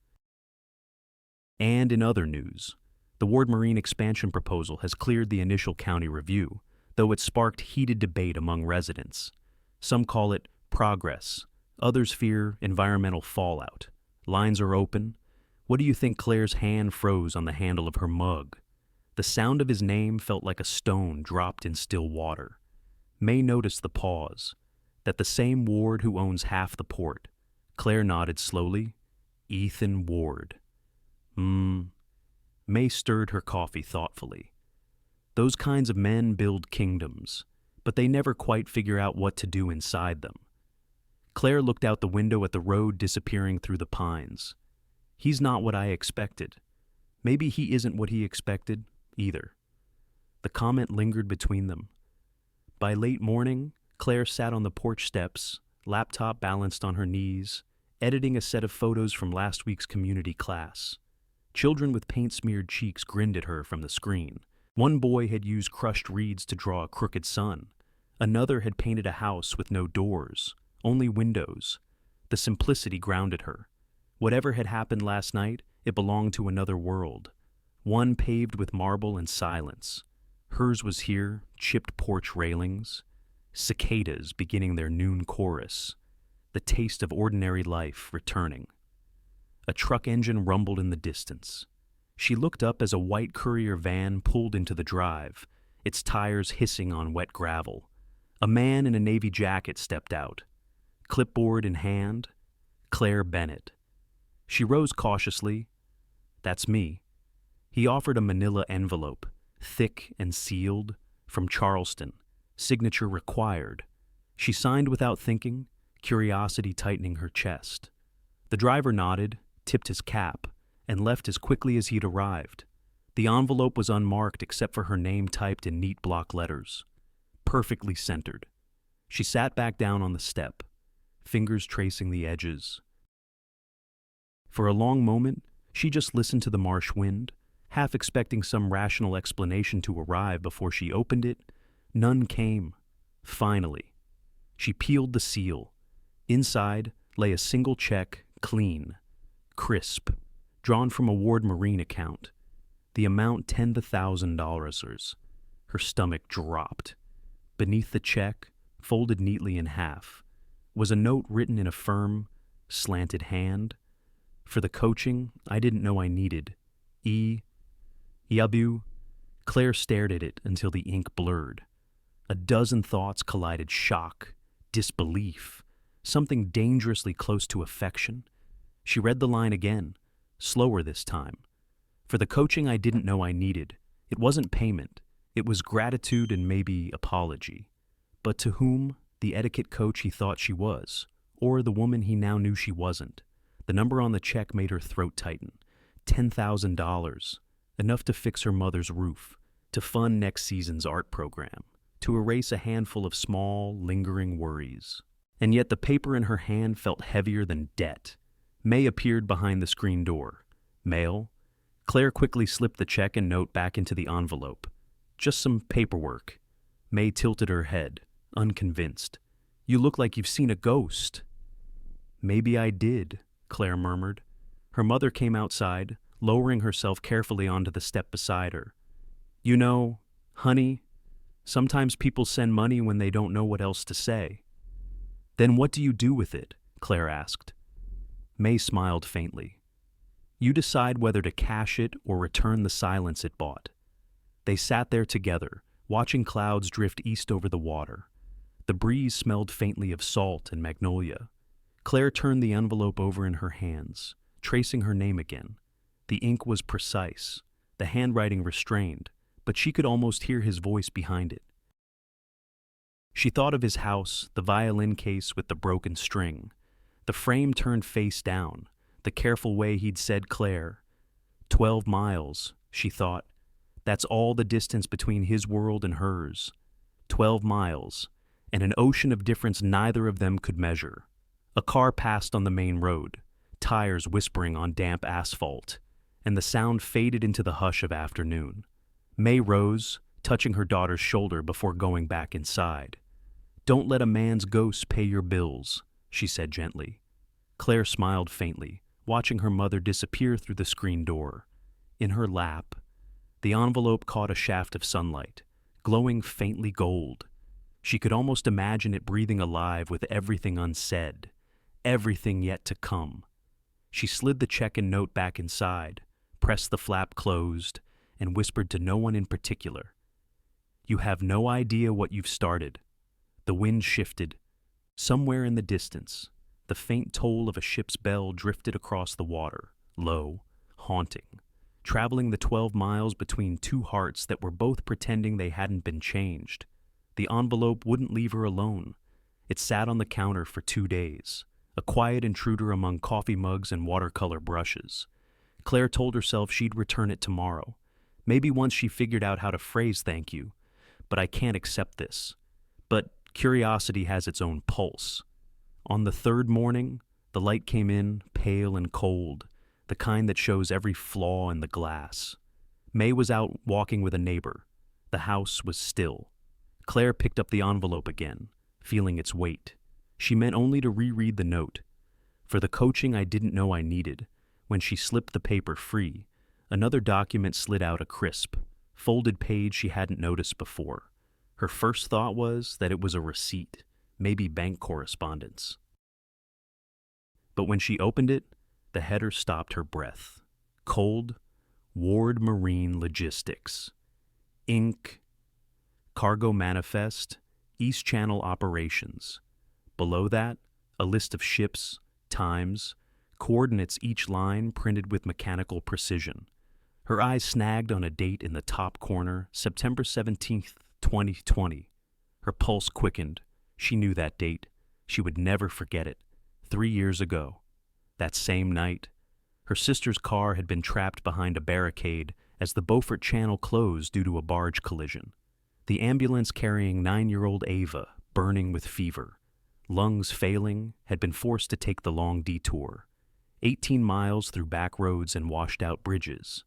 And in other news, the Ward Marine expansion proposal has cleared the initial county review, though it sparked heated debate among residents. Some call it progress, others fear environmental fallout. Lines are open. What do you think? Claire's hand froze on the handle of her mug. The The sound of his name felt like a stone dropped in still water. May noticed the pause. That the same Ward who owns half the port. Claire nodded slowly. Ethan Ward. May stirred her coffee thoughtfully. Those kinds of men build kingdoms, but they never quite figure out what to do inside them. Claire looked out the window at the road disappearing through the pines. He's not what I expected. Maybe he isn't what he expected, either. The comment lingered between them. By late morning, Claire sat on the porch steps, laptop balanced on her knees, editing a set of photos from last week's community class. Children with paint-smeared cheeks grinned at her from the screen. One boy had used crushed reeds to draw a crooked sun. Another had painted a house with no doors, only windows. The simplicity grounded her. Whatever had happened last night, it belonged to another world. One paved with marble and silence. Hers was here, chipped porch railings, cicadas beginning their noon chorus, the taste of ordinary life returning. A truck engine rumbled in the distance. She looked up as a white courier van pulled into the drive, its tires hissing on wet gravel. A man in a navy jacket stepped out, clipboard in hand. Claire Bennett. She rose cautiously. "That's me." He offered a manila envelope, thick and sealed, from Charleston, signature required. She signed without thinking, curiosity tightening her chest. The driver nodded, tipped his cap, and left as quickly as he'd arrived. The envelope was unmarked except for her name typed in neat block letters. Perfectly centered. She sat back down on the step, fingers tracing the edges. For a long moment, she just listened to the marsh wind, half expecting some rational explanation to arrive before she opened it. None came. Finally. She peeled the seal. Inside lay a single check, clean, crisp, drawn from a Ward Marine account. The amount $10,000. Her stomach dropped. Beneath the check, folded neatly in half, was a note written in a firm, slanted hand. "For the coaching I didn't know I needed. Yabu." Claire stared at it until the ink blurred. A dozen thoughts collided: shock, disbelief, something dangerously close to affection. She read the line again, slower this time. "For the coaching I didn't know I needed." It wasn't payment. It was gratitude and maybe apology. But to whom? The etiquette coach he thought she was, or the woman he now knew she wasn't. The number on the check made her throat tighten. $10,000. Enough to fix her mother's roof, to fund next season's art program, to erase a handful of small, lingering worries. And yet the paper in her hand felt heavier than debt. May appeared behind the screen door. "Mail?" Claire quickly slipped the check and note back into the envelope. "Just some paperwork." May tilted her head, unconvinced. "You look like you've seen a ghost." "Maybe I did," Claire murmured. Her mother came outside, lowering herself carefully onto the step beside her. "You know, honey, sometimes people send money when they don't know what else to say." "Then what do you do with it?" Claire asked. May smiled faintly. "You decide whether to cash it or return the silence it bought." They sat there together, watching clouds drift east over the water. The breeze smelled faintly of salt and magnolia. Claire turned the envelope over in her hands, tracing her name again. The ink was precise, the handwriting restrained, but she could almost hear his voice behind it. She thought of his house, the violin case with the broken string, the frame turned face down, the careful way he'd said Claire. 12 miles, she thought. That's all the distance between his world and hers. 12 miles, and an ocean of difference neither of them could measure. A car passed on the main road, tires whispering on damp asphalt, and the sound faded into the hush of afternoon. May rose, touching her daughter's shoulder before going back inside. "Don't let a man's ghost pay your bills," she said gently. Claire smiled faintly, watching her mother disappear through the screen door. In her lap, the envelope caught a shaft of sunlight, glowing faintly gold. She could almost imagine it breathing alive with everything unsaid, everything yet to come. She slid the check and note back inside, pressed the flap closed, and whispered to no one in particular. "You have no idea what you've started." The wind shifted. Somewhere in the distance, the faint toll of a ship's bell drifted across the water, low, haunting, traveling the 12 miles between two hearts that were both pretending they hadn't been changed. The envelope wouldn't leave her alone. It sat on the counter for 2 days, a quiet intruder among coffee mugs and watercolor brushes. Claire told herself she'd return it tomorrow, maybe once she figured out how to phrase thank you. But I can't accept this. But curiosity has its own pulse. On the third morning, the light came in, pale and cold, the kind that shows every flaw in the glass. May was out walking with a neighbor. The house was still. Claire picked up the envelope again, feeling its weight. She meant only to reread the note. For the coaching I didn't know I needed, when she slipped the paper free, another document slid out, a crisp, folded page she hadn't noticed before. Her first thought was that it was a receipt, maybe bank correspondence. But when she opened it, the header stopped her breath. Cold, Ward Marine Logistics. Inc. Cargo Manifest, East Channel Operations. Below that, a list of ships, times, coordinates, each line printed with mechanical precision. Her eyes snagged on a date in the top corner, September 17th, 2020. Her pulse quickened. She knew that date. She would never forget it. 3 years ago. That same night, her sister's car had been trapped behind a barricade as the Beaufort Channel closed due to a barge collision. The ambulance carrying 9-year-old Ava, burning with fever, lungs failing, had been forced to take the long detour. 18 miles through back roads and washed-out bridges.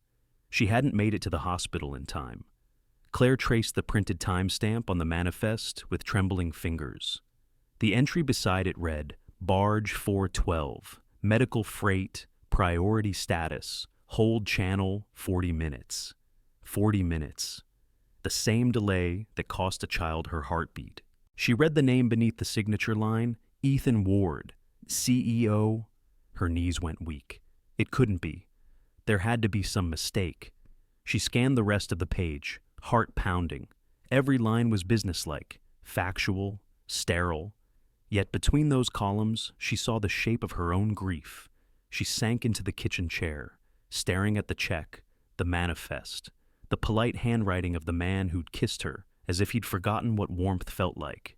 She hadn't made it to the hospital in time. Claire traced the printed timestamp on the manifest with trembling fingers. The entry beside it read, Barge 412, medical freight, priority status, hold channel 40 minutes. 40 minutes. The same delay that cost a child her heartbeat. She read the name beneath the signature line, Ethan Ward, CEO. Her knees went weak. It couldn't be. There had to be some mistake. She scanned the rest of the page, heart pounding. Every line was businesslike, factual, sterile. Yet between those columns, she saw the shape of her own grief. She sank into the kitchen chair, staring at the check, the manifest, the polite handwriting of the man who'd kissed her as if he'd forgotten what warmth felt like.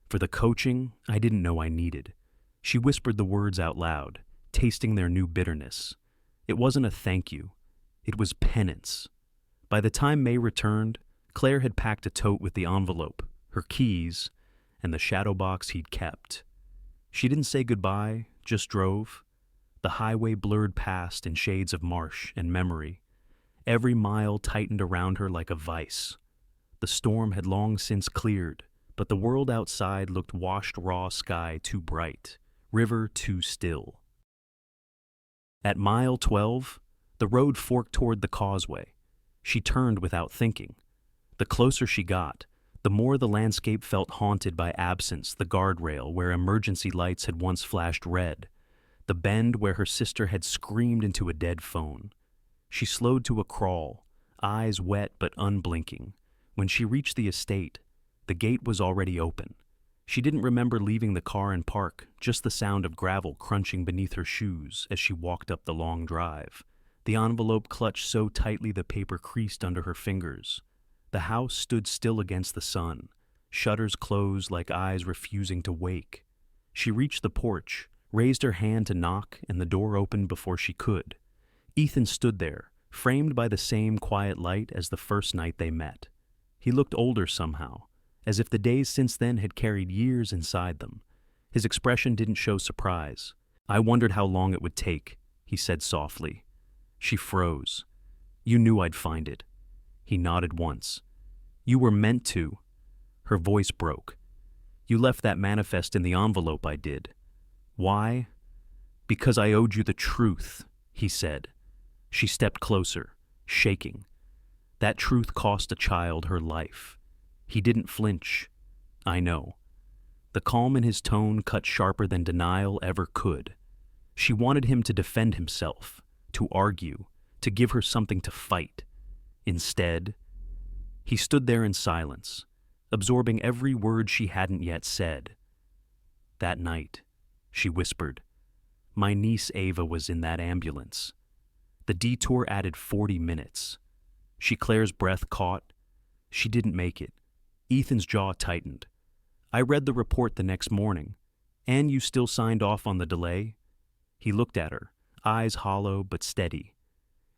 For the coaching I didn't know I needed. She whispered the words out loud, tasting their new bitterness. It wasn't a thank you. It was penance. By the time May returned, Claire had packed a tote with the envelope, her keys, and the shadow box he'd kept. She didn't say goodbye, just drove. The highway blurred past in shades of marsh and memory. Every mile tightened around her like a vice. The storm had long since cleared, but the world outside looked washed raw sky too bright, river too still. At mile 12, the road forked toward the causeway. She turned without thinking. The closer she got, the more the landscape felt haunted by absence, the guardrail where emergency lights had once flashed red, the bend where her sister had screamed into a dead phone. She slowed to a crawl, eyes wet but unblinking. When she reached the estate, the gate was already open. She didn't remember leaving the car in park, just the sound of gravel crunching beneath her shoes as she walked up the long drive. The envelope clutched so tightly the paper creased under her fingers. The house stood still against the sun, shutters closed like eyes refusing to wake. She reached the porch, raised her hand to knock, and the door opened before she could. Ethan stood there, framed by the same quiet light as the first night they met. He looked older somehow, as if the days since then had carried years inside them. His expression didn't show surprise. "I wondered how long it would take," he said softly. She froze. "You knew I'd find it." He nodded once. "You were meant to." Her voice broke. "You left that manifest in the envelope I did." "Why?" "Because I owed you the truth," he said. She stepped closer, shaking. That truth cost a child her life. He didn't flinch. "I know." The calm in his tone cut sharper than denial ever could. She wanted him to defend himself, to argue, to give her something to fight. Instead, he stood there in silence, absorbing every word she hadn't yet said. That night, she whispered, my niece Ava was in that ambulance. The detour added 40 minutes. Claire's breath caught. She didn't make it. Ethan's jaw tightened. I read the report the next morning. And you still signed off on the delay? He looked at her, eyes hollow but steady.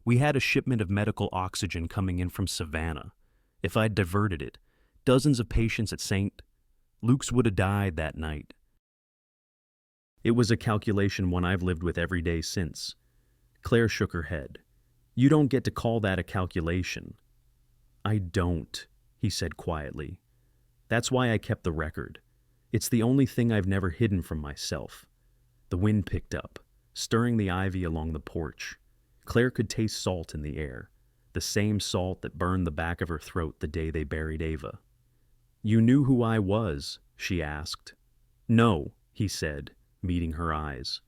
We had a shipment of medical oxygen coming in from Savannah. If I'd diverted it, dozens of patients at St. Luke's would have died that night. It was a calculation one I've lived with every day since. Claire shook her head. You don't get to call that a calculation. I don't, he said quietly. That's why I kept the record. It's the only thing I've never hidden from myself. The wind picked up, stirring the ivy along the porch. Claire could taste salt in the air, the same salt that burned the back of her throat the day they buried Ava. You knew who I was, she asked. No, he said, meeting her eyes.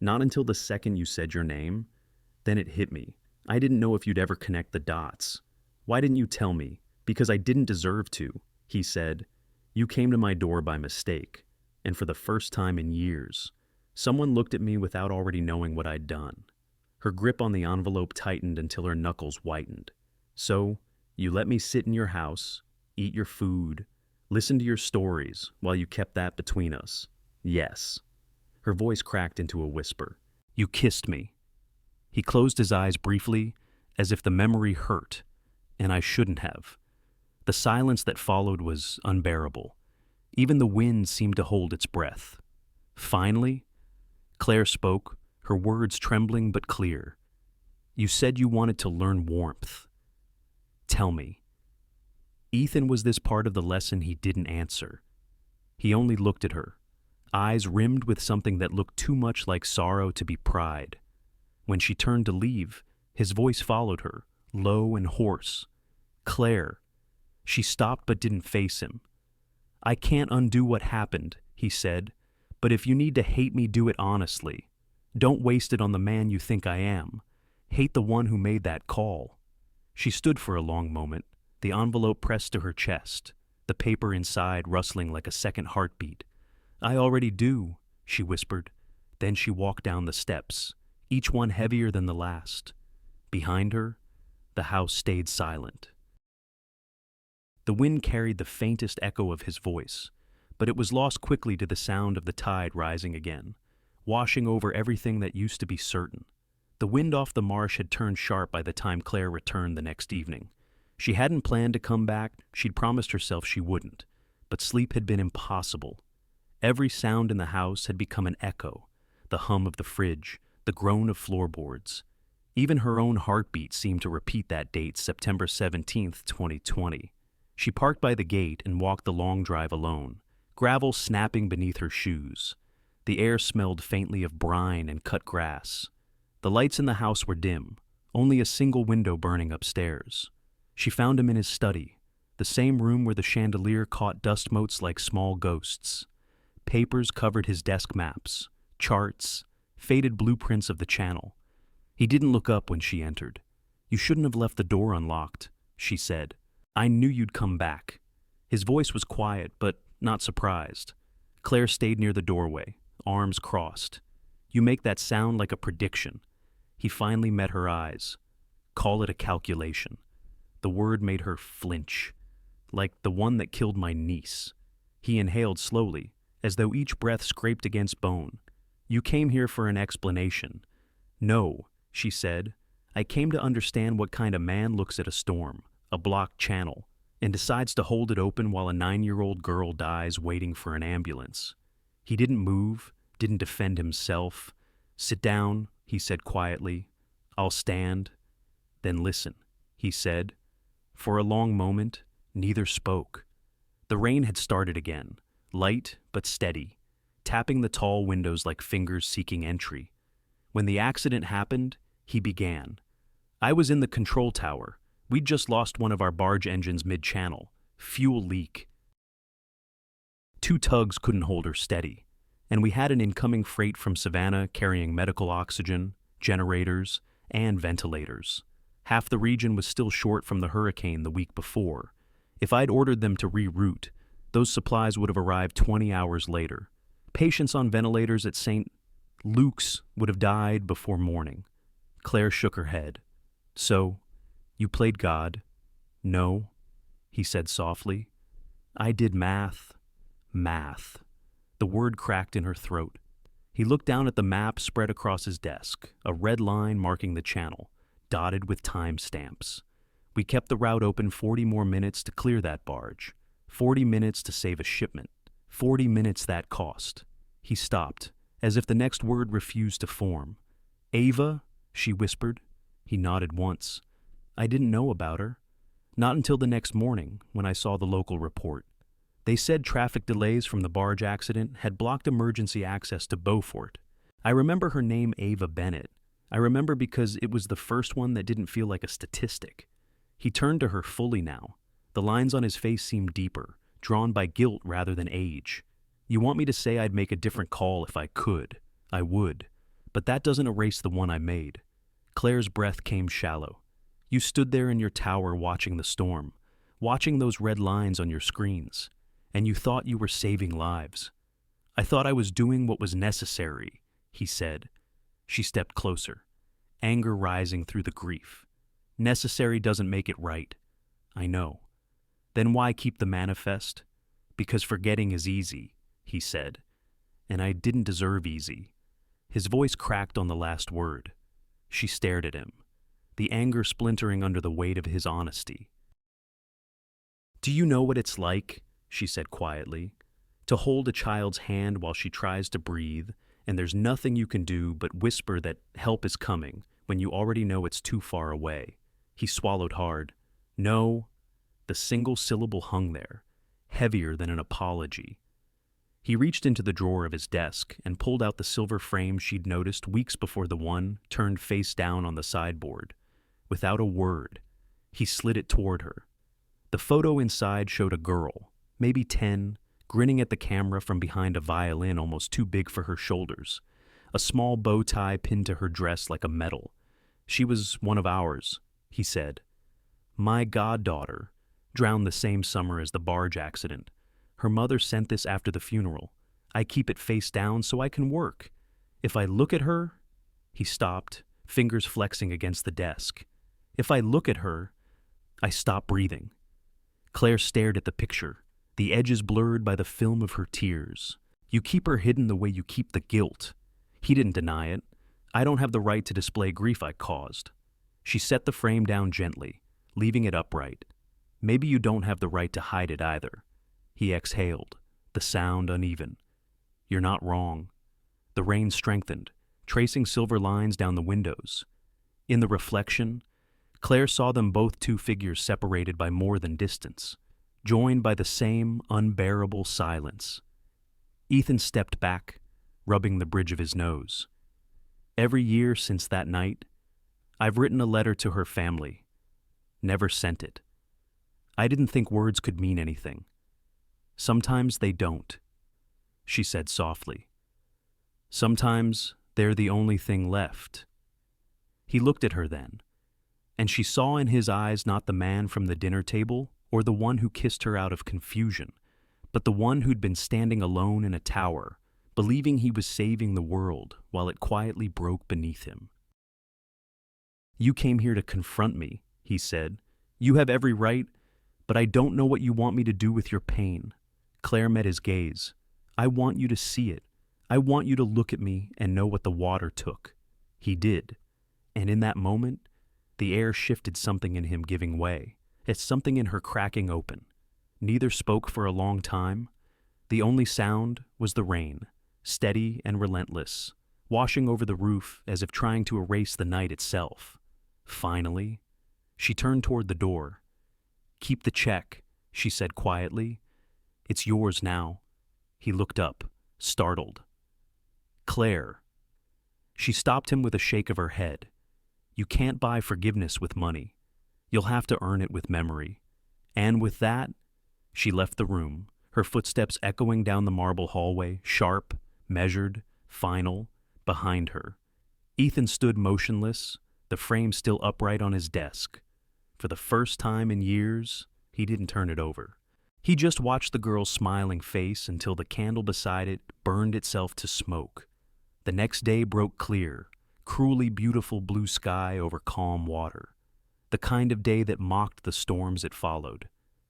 Not until the second you said your name. Then it hit me. I didn't know if you'd ever connect the dots. Why didn't you tell me? Because I didn't deserve to, he said. You came to my door by mistake, and for the first time in years, someone looked at me without already knowing what I'd done. Her grip on the envelope tightened until her knuckles whitened. So, you let me sit in your house, eat your food, listen to your stories while you kept that between us. Yes. Her voice cracked into a whisper. You kissed me. He closed his eyes briefly, as if the memory hurt, and I shouldn't have. The silence that followed was unbearable. Even the wind seemed to hold its breath. Finally, Claire spoke, her words trembling but clear. You said you wanted to learn warmth. Tell me. Ethan was this part of the lesson he didn't answer. He only looked at her, eyes rimmed with something that looked too much like sorrow to be pride. When she turned to leave, his voice followed her, low and hoarse. Claire. She stopped but didn't face him. I can't undo what happened, he said, but if you need to hate me, do it honestly. Don't waste it on the man you think I am. Hate the one who made that call. She stood for a long moment, the envelope pressed to her chest, the paper inside rustling like a second heartbeat. I already do, she whispered. Then she walked down the steps, each one heavier than the last. Behind her, the house stayed silent. The wind carried the faintest echo of his voice, but it was lost quickly to the sound of the tide rising again, washing over everything that used to be certain. The wind off the marsh had turned sharp by the time Claire returned the next evening. She hadn't planned to come back, she'd promised herself she wouldn't, but sleep had been impossible. Every sound in the house had become an echo, the hum of the fridge, the groan of floorboards. Even her own heartbeat seemed to repeat that date, September 17th, 2020. She parked by the gate and walked the long drive alone, gravel snapping beneath her shoes. The air smelled faintly of brine and cut grass. The lights in the house were dim, only a single window burning upstairs. She found him in his study, the same room where the chandelier caught dust motes like small ghosts. Papers covered his desk maps, charts, faded blueprints of the channel. He didn't look up when she entered. You shouldn't have left the door unlocked, she said. I knew you'd come back. His voice was quiet, but not surprised. Claire stayed near the doorway, arms crossed. You make that sound like a prediction. He finally met her eyes. Call it a calculation. The word made her flinch, like the one that killed my niece. He inhaled slowly, as though each breath scraped against bone. You came here for an explanation. No, she said. I came to understand what kind of man looks at a storm, a blocked channel, and decides to hold it open while a 9-year-old girl dies waiting for an ambulance. He didn't move, didn't defend himself. Sit down, he said quietly. I'll stand. Then listen, he said. For a long moment, neither spoke. The rain had started again, light but steady, tapping the tall windows like fingers seeking entry. When the accident happened, he began. I was in the control tower. We'd just lost one of our barge engines mid-channel. Fuel leak. 2 tugs couldn't hold her steady, and we had an incoming freight from Savannah carrying medical oxygen, generators, and ventilators. Half the region was still short from the hurricane the week before. If I'd ordered them to reroute, those supplies would have arrived 20 hours later. Patients on ventilators at St. Luke's would have died before morning. Claire shook her head. So, you played God? No, he said softly. I did math. Math. The word cracked in her throat. He looked down at the map spread across his desk, a red line marking the channel, dotted with time stamps. We kept the route open 40 more minutes to clear that barge, 40 minutes to save a shipment, 40 minutes that cost. He stopped, as if the next word refused to form. Ava, she whispered. He nodded once. I didn't know about her. Not until the next morning, when I saw the local report. They said traffic delays from the barge accident had blocked emergency access to Beaufort. I remember her name, Ava Bennett. I remember because it was the first one that didn't feel like a statistic. He turned to her fully now. The lines on his face seemed deeper, drawn by guilt rather than age. You want me to say I'd make a different call if I could? I would. But that doesn't erase the one I made. Claire's breath came shallow. You stood there in your tower watching the storm, watching those red lines on your screens, and you thought you were saving lives. I thought I was doing what was necessary, he said. She stepped closer, anger rising through the grief. Necessary doesn't make it right. I know. Then why keep the manifest? Because forgetting is easy, he said. And I didn't deserve easy. His voice cracked on the last word. She stared at him, the anger splintering under the weight of his honesty. Do you know what it's like, she said quietly, to hold a child's hand while she tries to breathe, and there's nothing you can do but whisper that help is coming when you already know it's too far away? He swallowed hard. No. The single syllable hung there, heavier than an apology. He reached into the drawer of his desk and pulled out the silver frame she'd noticed weeks before the one turned face down on the sideboard. Without a word, he slid it toward her. The photo inside showed a girl, maybe 10, grinning at the camera from behind a violin almost too big for her shoulders, a small bow tie pinned to her dress like a medal. She was one of ours, he said. My goddaughter, drowned the same summer as the barge accident. Her mother sent this after the funeral. I keep it face down so I can work. If I look at her... He stopped, fingers flexing against the desk. If I look at her, I stop breathing. Claire stared at the picture, the edges blurred by the film of her tears. You keep her hidden the way you keep the guilt. He didn't deny it. I don't have the right to display grief I caused. She set the frame down gently, leaving it upright. Maybe you don't have the right to hide it either. He exhaled, the sound uneven. You're not wrong. The rain strengthened, tracing silver lines down the windows. In the reflection, Claire saw them both, two figures separated by more than distance, joined by the same unbearable silence. Ethan stepped back, rubbing the bridge of his nose. Every year since that night, I've written a letter to her family. Never sent it. I didn't think words could mean anything. Sometimes they don't, she said softly. Sometimes they're the only thing left. He looked at her then, and she saw in his eyes not the man from the dinner table or the one who kissed her out of confusion, but the one who'd been standing alone in a tower, believing he was saving the world while it quietly broke beneath him. You came here to confront me, he said. You have every right, but I don't know what you want me to do with your pain. Claire met his gaze. I want you to see it. I want you to look at me and know what the water took. He did. And in that moment, the air shifted, something in him giving way. It's something in her cracking open. Neither spoke for a long time. The only sound was the rain, steady and relentless, washing over the roof as if trying to erase the night itself. Finally, she turned toward the door. Keep the check, she said quietly. It's yours now. He looked up, startled. Claire. She stopped him with a shake of her head. You can't buy forgiveness with money. You'll have to earn it with memory. And with that, she left the room, her footsteps echoing down the marble hallway, sharp, measured, final, behind her. Ethan stood motionless, the frame still upright on his desk. For the first time in years, he didn't turn it over. He just watched the girl's smiling face until the candle beside it burned itself to smoke. The next day broke clear, cruelly beautiful blue sky over calm water. The kind of day that mocked the storms it followed.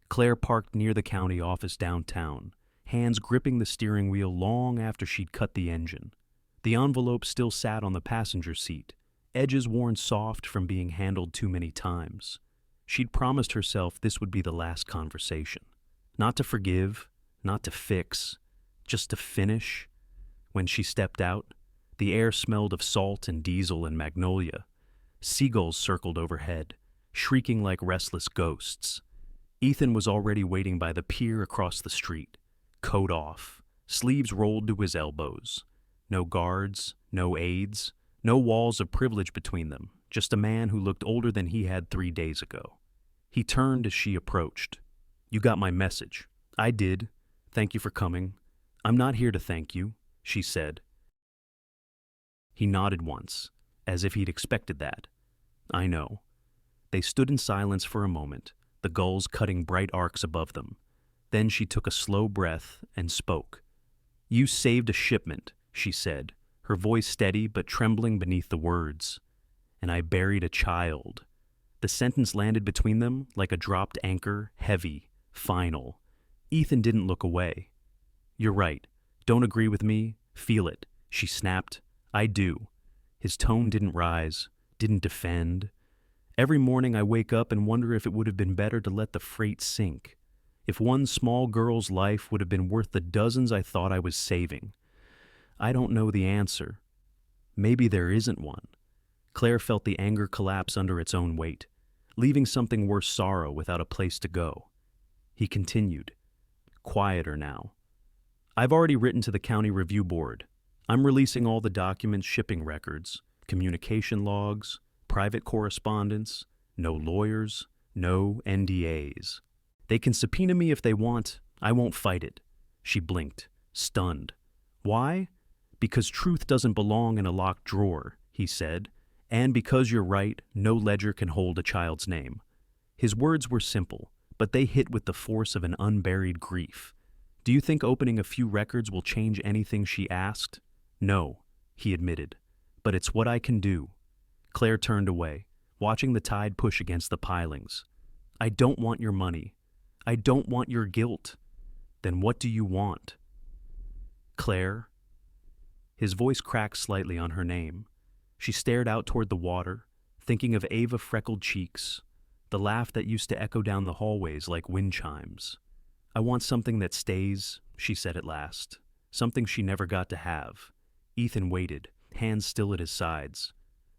Claire parked near the county office downtown, hands gripping the steering wheel long after she'd cut the engine. The envelope still sat on the passenger seat, edges worn soft from being handled too many times. She'd promised herself this would be the last conversation. Not to forgive, not to fix, just to finish. When she stepped out, the air smelled of salt and diesel and magnolia. Seagulls circled overhead, shrieking like restless ghosts. Ethan was already waiting by the pier across the street, coat off, sleeves rolled to his elbows. No guards, no aides, no walls of privilege between them, just a man who looked older than he had 3 days ago. He turned as she approached. "You got my message." "I did. Thank you for coming." "I'm not here to thank you," she said. He nodded once, as if he'd expected that. "I know." They stood in silence for a moment, the gulls cutting bright arcs above them. Then she took a slow breath and spoke. "You saved a shipment," she said, her voice steady but trembling beneath the words. "And I buried a child." The sentence landed between them like a dropped anchor, heavy, final. Ethan didn't look away. "You're right. Don't agree with me? Feel it," she snapped. "I do." His tone didn't rise, didn't defend. "Every morning I wake up and wonder if it would have been better to let the freight sink. If one small girl's life would have been worth the dozens I thought I was saving. I don't know the answer. Maybe there isn't one." Claire felt the anger collapse under its own weight, leaving something worse sorrow without a place to go. He continued, quieter now. "I've already written to the county review board. I'm releasing all the documents, shipping records, communication logs, private correspondence, no lawyers, no NDAs. They can subpoena me if they want. I won't fight it." She blinked, stunned. "Why? Because truth doesn't belong in a locked drawer," he said. "And because you're right, no ledger can hold a child's name." His words were simple, but they hit with the force of an unburied grief. "Do you think opening a few records will change anything?" she asked. "No," he admitted, "but it's what I can do." Claire turned away, watching the tide push against the pilings. "I don't want your money. I don't want your guilt." "Then what do you want?" "Claire." His voice cracked slightly on her name. She stared out toward the water, thinking of Ava freckled cheeks, the laugh that used to echo down the hallways like wind chimes. "I want something that stays," she said at last, something she never got to have. Ethan waited, hands still at his sides.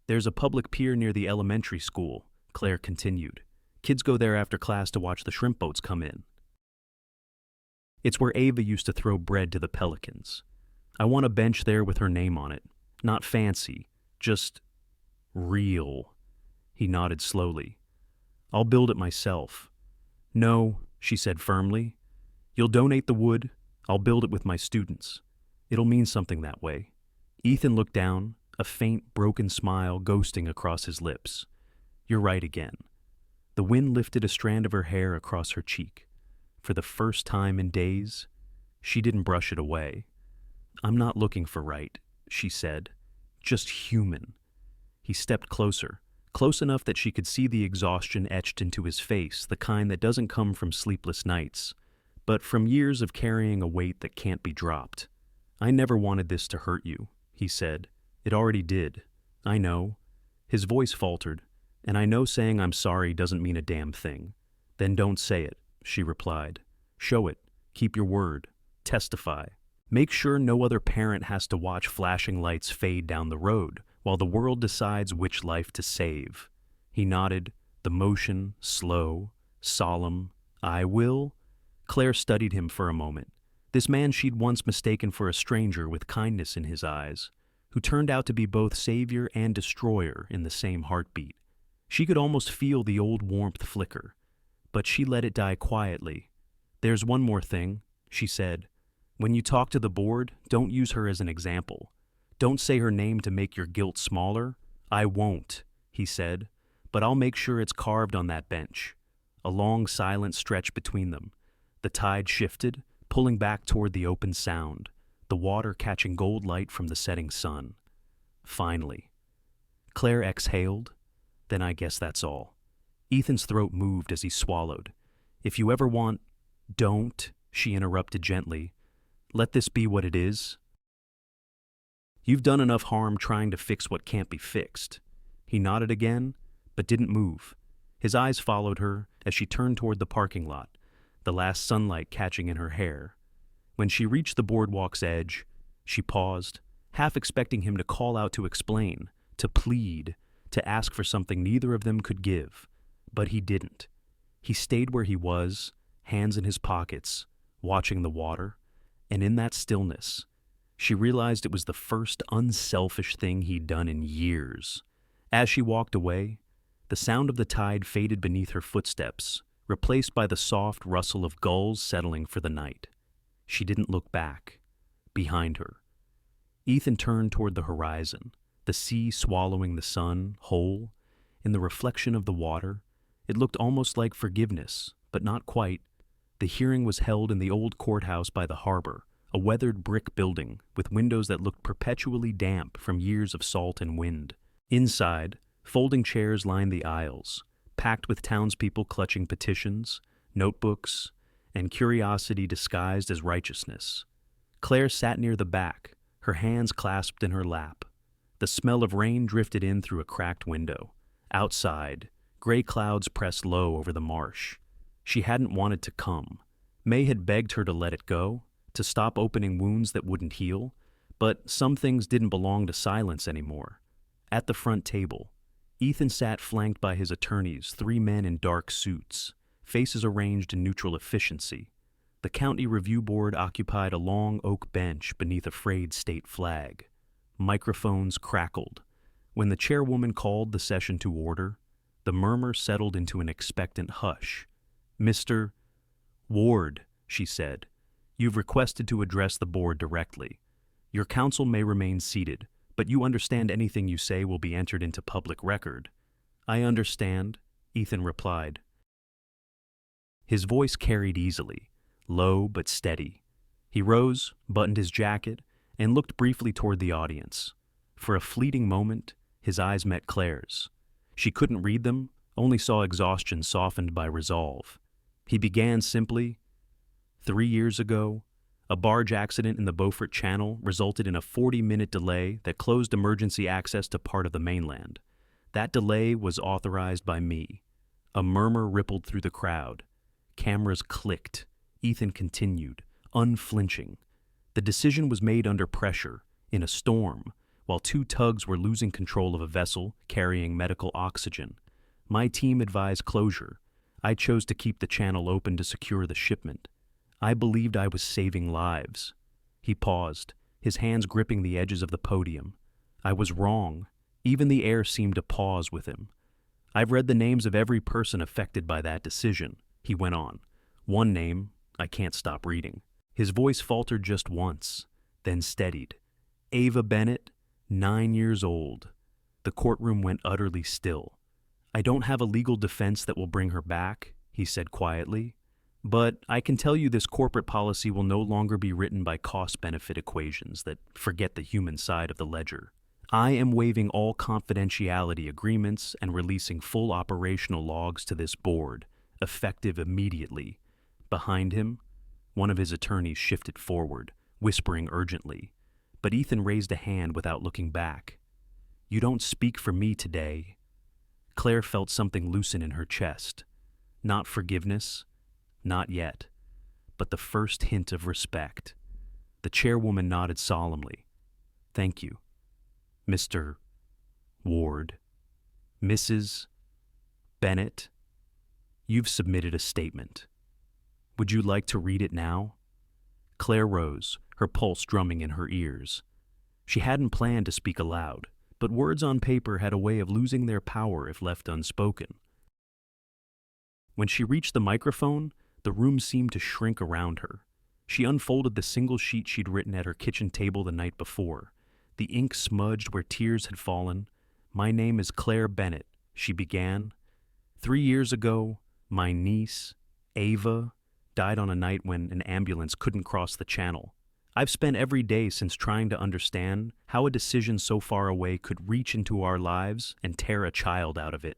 "There's a public pier near the elementary school," Claire continued. "Kids go there after class to watch the shrimp boats come in. It's where Ava used to throw bread to the pelicans. I want a bench there with her name on it. Not fancy, just real." He nodded slowly. "I'll build it myself." "No," she said firmly. "You'll donate the wood. I'll build it with my students. It'll mean something that way." Ethan looked down, a faint, broken smile ghosting across his lips. "You're right again." The wind lifted a strand of her hair across her cheek. For the first time in days, she didn't brush it away. "I'm not looking for right," she said. "Just human." He stepped closer, close enough that she could see the exhaustion etched into his face, the kind that doesn't come from sleepless nights, but from years of carrying a weight that can't be dropped. "I never wanted this to hurt you," he said. "It already did. I know." His voice faltered, "And I know saying I'm sorry doesn't mean a damn thing." "Then don't say it," she replied. "Show it. Keep your word. Testify. Make sure no other parent has to watch flashing lights fade down the road while the world decides which life to save." He nodded, the motion slow, solemn. "I will?" Claire studied him for a moment. This man she'd once mistaken for a stranger with kindness in his eyes, who turned out to be both savior and destroyer in the same heartbeat. She could almost feel the old warmth flicker, but she let it die quietly. "There's one more thing," she said. "When you talk to the board, don't use her as an example. Don't say her name to make your guilt smaller." "I won't," he said, "but I'll make sure it's carved on that bench." A long, silent stretch between them. The tide shifted, pulling back toward the open sound, the water catching gold light from the setting sun. Finally. Claire exhaled. "Then I guess that's all." Ethan's throat moved as he swallowed. "If you ever want—" "Don't," she interrupted gently. "Let this be what it is. You've done enough harm trying to fix what can't be fixed." He nodded again, but didn't move. His eyes followed her as she turned toward the parking lot, the last sunlight catching in her hair. When she reached the boardwalk's edge, she paused, half expecting him to call out to explain, to plead, to ask for something neither of them could give. But he didn't. He stayed where he was, hands in his pockets, watching the water, and in that stillness, she realized it was the first unselfish thing he'd done in years. As she walked away, the sound of the tide faded beneath her footsteps, replaced by the soft rustle of gulls settling for the night. She didn't look back. Behind her, Ethan turned toward the horizon, the sea swallowing the sun whole. In the reflection of the water, it looked almost like forgiveness, but not quite. The hearing was held in the old courthouse by the harbor, a weathered brick building with windows that looked perpetually damp from years of salt and wind. Inside, folding chairs lined the aisles, packed with townspeople clutching petitions, notebooks, and curiosity disguised as righteousness. Claire sat near the back, her hands clasped in her lap. The smell of rain drifted in through a cracked window. Outside, gray clouds pressed low over the marsh. She hadn't wanted to come. May had begged her to let it go, to stop opening wounds that wouldn't heal, but some things didn't belong to silence anymore. At the front table, Ethan sat flanked by his attorneys, 3 men in dark suits, faces arranged in neutral efficiency. The county review board occupied a long oak bench beneath a frayed state flag. Microphones crackled. When the chairwoman called the session to order, the murmur settled into an expectant hush. "Mr. Ward," she said, "you've requested to address the board directly. Your counsel may remain seated, but you understand anything you say will be entered into public record." "I understand," Ethan replied. His voice carried easily, low but steady. He rose, buttoned his jacket, and looked briefly toward the audience. For a fleeting moment, his eyes met Claire's. She couldn't read them, only saw exhaustion softened by resolve. He began simply, 3 years ago, a barge accident in the Beaufort Channel resulted in a 40-minute delay that closed emergency access to part of the mainland. That delay was authorized by me." A murmur rippled through the crowd. Cameras clicked. Ethan continued, unflinching. "The decision was made under pressure, in a storm, while 2 tugs were losing control of a vessel carrying medical oxygen. My team advised closure. I chose to keep the channel open to secure the shipment. I believed I was saving lives." He paused, his hands gripping the edges of the podium. "I was wrong." Even the air seemed to pause with him. "I've read the names of every person affected by that decision," he went on. "One name I can't stop reading." His voice faltered just once, then steadied. "Ava Bennett, 9 years old." The courtroom went utterly still. "I don't have a legal defense that will bring her back," he said quietly. "But I can tell you this corporate policy will no longer be written by cost-benefit equations that forget the human side of the ledger. I am waiving all confidentiality agreements and releasing full operational logs to this board, effective immediately." Behind him, one of his attorneys shifted forward, whispering urgently, but Ethan raised a hand without looking back. "You don't speak for me today." Claire felt something loosen in her chest. Not forgiveness, not yet, but the first hint of respect. The chairwoman nodded solemnly. "Thank you, Mr. Ward. Mrs. Bennett, you've submitted a statement. Would you like to read it now?" Claire rose, her pulse drumming in her ears. She hadn't planned to speak aloud, but words on paper had a way of losing their power if left unspoken. When she reached the microphone, the room seemed to shrink around her. She unfolded the single sheet she'd written at her kitchen table the night before. The ink smudged where tears had fallen. "My name is Claire Bennett, she began. 3 years ago, my niece, Ava, died on a night when an ambulance couldn't cross the channel. I've spent every day since trying to understand how a decision so far away could reach into our lives and tear a child out of it.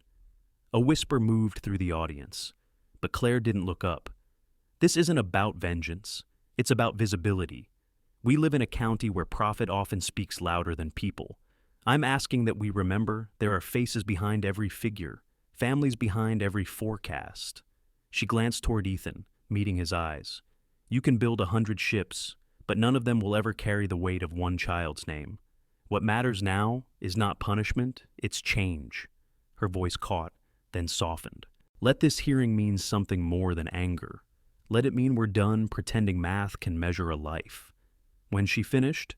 A whisper moved through the audience, but Claire didn't look up. This isn't about vengeance. It's about visibility. We live in a county where profit often speaks louder than people. I'm asking that we remember there are faces behind every figure, families behind every forecast. She glanced toward Ethan, meeting his eyes. You can build 100 ships, but none of them will ever carry the weight of one child's name. What matters now is not punishment, it's change. Her voice caught, then softened. Let this hearing mean something more than anger. Let it mean we're done pretending math can measure a life. When she finished,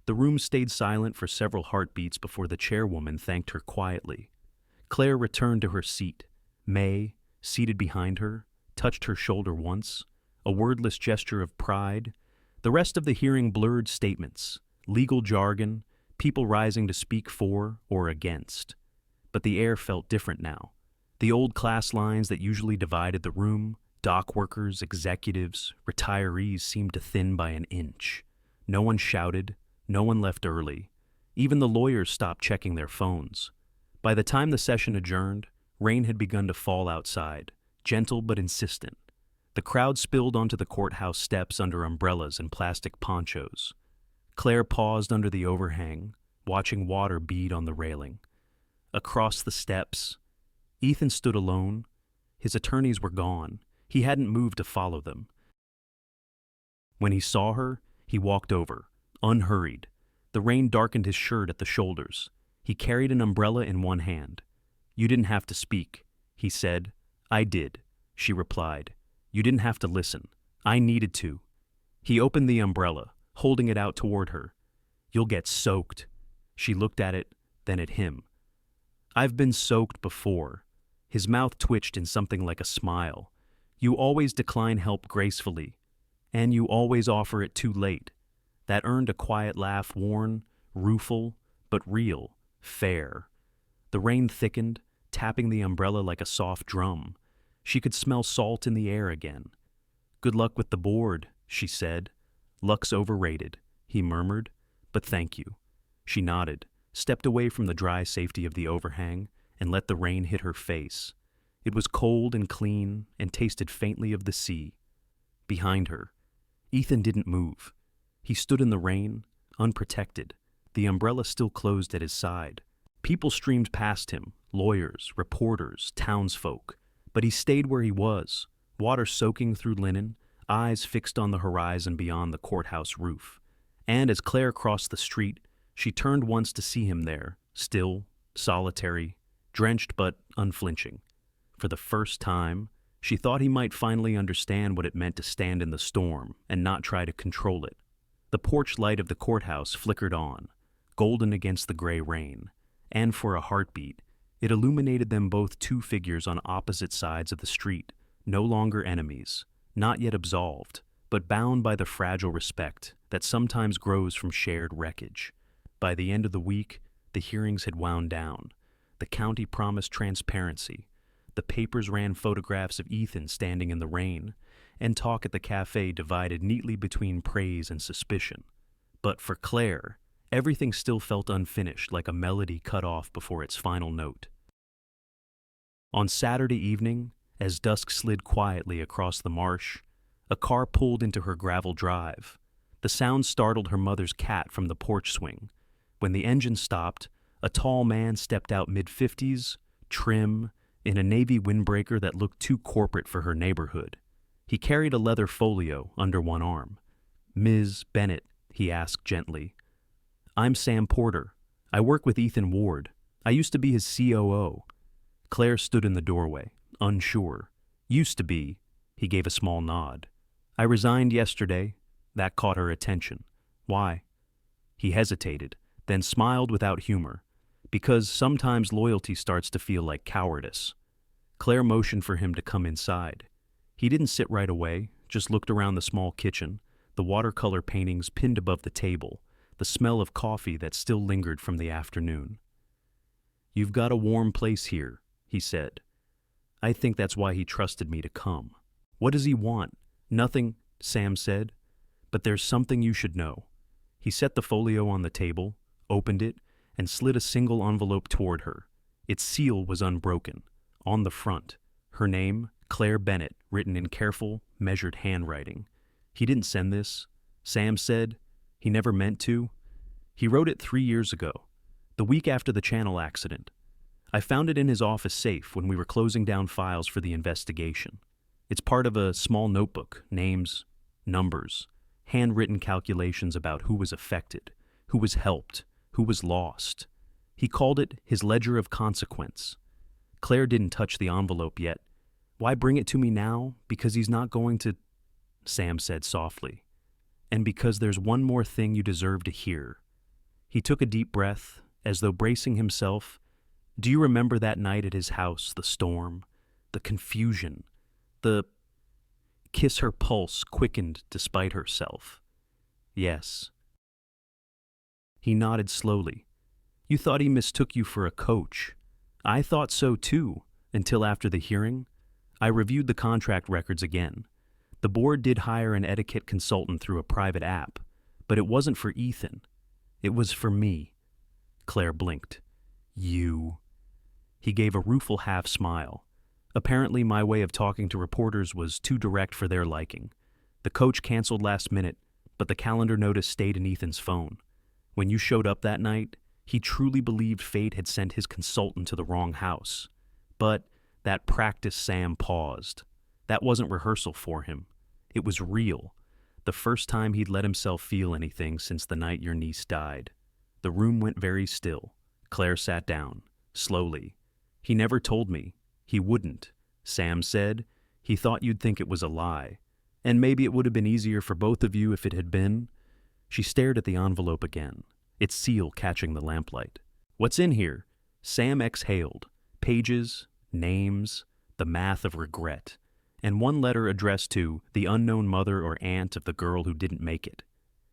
the room stayed silent for several heartbeats before the chairwoman thanked her quietly. Claire returned to her seat. May, seated behind her, touched her shoulder once, a wordless gesture of pride. The rest of the hearing blurred statements, legal jargon, people rising to speak for or against. But the air felt different now. The old class lines that usually divided the room, dock workers, executives, retirees, seemed to thin by an inch. No one shouted, no one left early. Even the lawyers stopped checking their phones. By the time the session adjourned, rain had begun to fall outside, gentle but insistent. The crowd spilled onto the courthouse steps under umbrellas and plastic ponchos. Claire paused under the overhang, watching water bead on the railing. Across the steps, Ethan stood alone. His attorneys were gone. He hadn't moved to follow them. When he saw her, he walked over, unhurried. The rain darkened his shirt at the shoulders. He carried an umbrella in one hand. You didn't have to speak, he said. I did, she replied. You didn't have to listen. I needed to. He opened the umbrella, holding it out toward her. You'll get soaked. She looked at it, then at him. I've been soaked before. His mouth twitched in something like a smile. You always decline help gracefully, and you always offer it too late. That earned a quiet laugh, worn, rueful, but real, fair. The rain thickened, tapping the umbrella like a soft drum. She could smell salt in the air again. Good luck with the board, she said. Luck's overrated, he murmured, but thank you. She nodded, stepped away from the dry safety of the overhang, and let the rain hit her face. It was cold and clean and tasted faintly of the sea. Behind her, Ethan didn't move. He stood in the rain, unprotected, the umbrella still closed at his side. People streamed past him, lawyers, reporters, townsfolk. But he stayed where he was, water soaking through linen, eyes fixed on the horizon beyond the courthouse roof. And as Claire crossed the street, she turned once to see him there, still, solitary, drenched but unflinching. For the first time, she thought he might finally understand what it meant to stand in the storm and not try to control it. The porch light of the courthouse flickered on, golden against the gray rain, and for a heartbeat, it illuminated them both, two figures on opposite sides of the street, no longer enemies, not yet absolved, but bound by the fragile respect that sometimes grows from shared wreckage. By the end of the week, the hearings had wound down. The county promised transparency. The papers ran photographs of Ethan standing in the rain, and talk at the cafe divided neatly between praise and suspicion. But for Claire, everything still felt unfinished, like a melody cut off before its final note. On Saturday evening, as dusk slid quietly across the marsh, a car pulled into her gravel drive. The sound startled her mother's cat from the porch swing. When the engine stopped, a tall man stepped out mid-50s, trim, in a navy windbreaker that looked too corporate for her neighborhood. He carried a leather folio under one arm. "Ms. Bennett," he asked gently. "I'm Sam Porter. I work with Ethan Ward. I used to be his COO. Claire stood in the doorway, unsure. "Used to be," he gave a small nod. "I resigned yesterday." That caught her attention. "Why?" He hesitated, then smiled without humor. "Because sometimes loyalty starts to feel like cowardice." Claire motioned for him to come inside. He didn't sit right away, just looked around the small kitchen, the watercolor paintings pinned above the table, the smell of coffee that still lingered from the afternoon. "You've got a warm place here," he said. I think that's why he trusted me to come. What does he want? Nothing, Sam said. But there's something you should know. He set the folio on the table, opened it, and slid a single envelope toward her. Its seal was unbroken. On the front, her name, Claire Bennett, written in careful, measured handwriting. He didn't send this, Sam said. He never meant to. He wrote it 3 years ago, the week after the Channel accident. I found it in his office safe when we were closing down files for the investigation. It's part of a small notebook, names, numbers, handwritten calculations about who was affected, who was helped, who was lost. He called it his ledger of consequence. Claire didn't touch the envelope yet. Why bring it to me now? Because he's not going to, Sam said softly. And because there's one more thing you deserve to hear. He took a deep breath, as though bracing himself. Do you remember that night at his house, the storm, the confusion, the kiss? Her pulse quickened despite herself. Yes. He nodded slowly. You thought he mistook you for a coach. I thought so too, until after the hearing. I reviewed the contract records again. The board did hire an etiquette consultant through a private app, but it wasn't for Ethan. It was for me. Claire blinked. You. He gave a rueful half smile. Apparently my way of talking to reporters was too direct for their liking. The coach canceled last minute, but the calendar notice stayed in Ethan's phone. When you showed up that night, he truly believed fate had sent his consultant to the wrong house. But that practice, Sam paused. That wasn't rehearsal for him. It was real. The first time he'd let himself feel anything since the night your niece died. The room went very still. Claire sat down, slowly. He never told me. He wouldn't. Sam said. He thought you'd think it was a lie. And maybe it would have been easier for both of you if it had been. She stared at the envelope again, its seal catching the lamplight. What's in here? Sam exhaled. Pages, names, the math of regret, and one letter addressed to the unknown mother or aunt of the girl who didn't make it.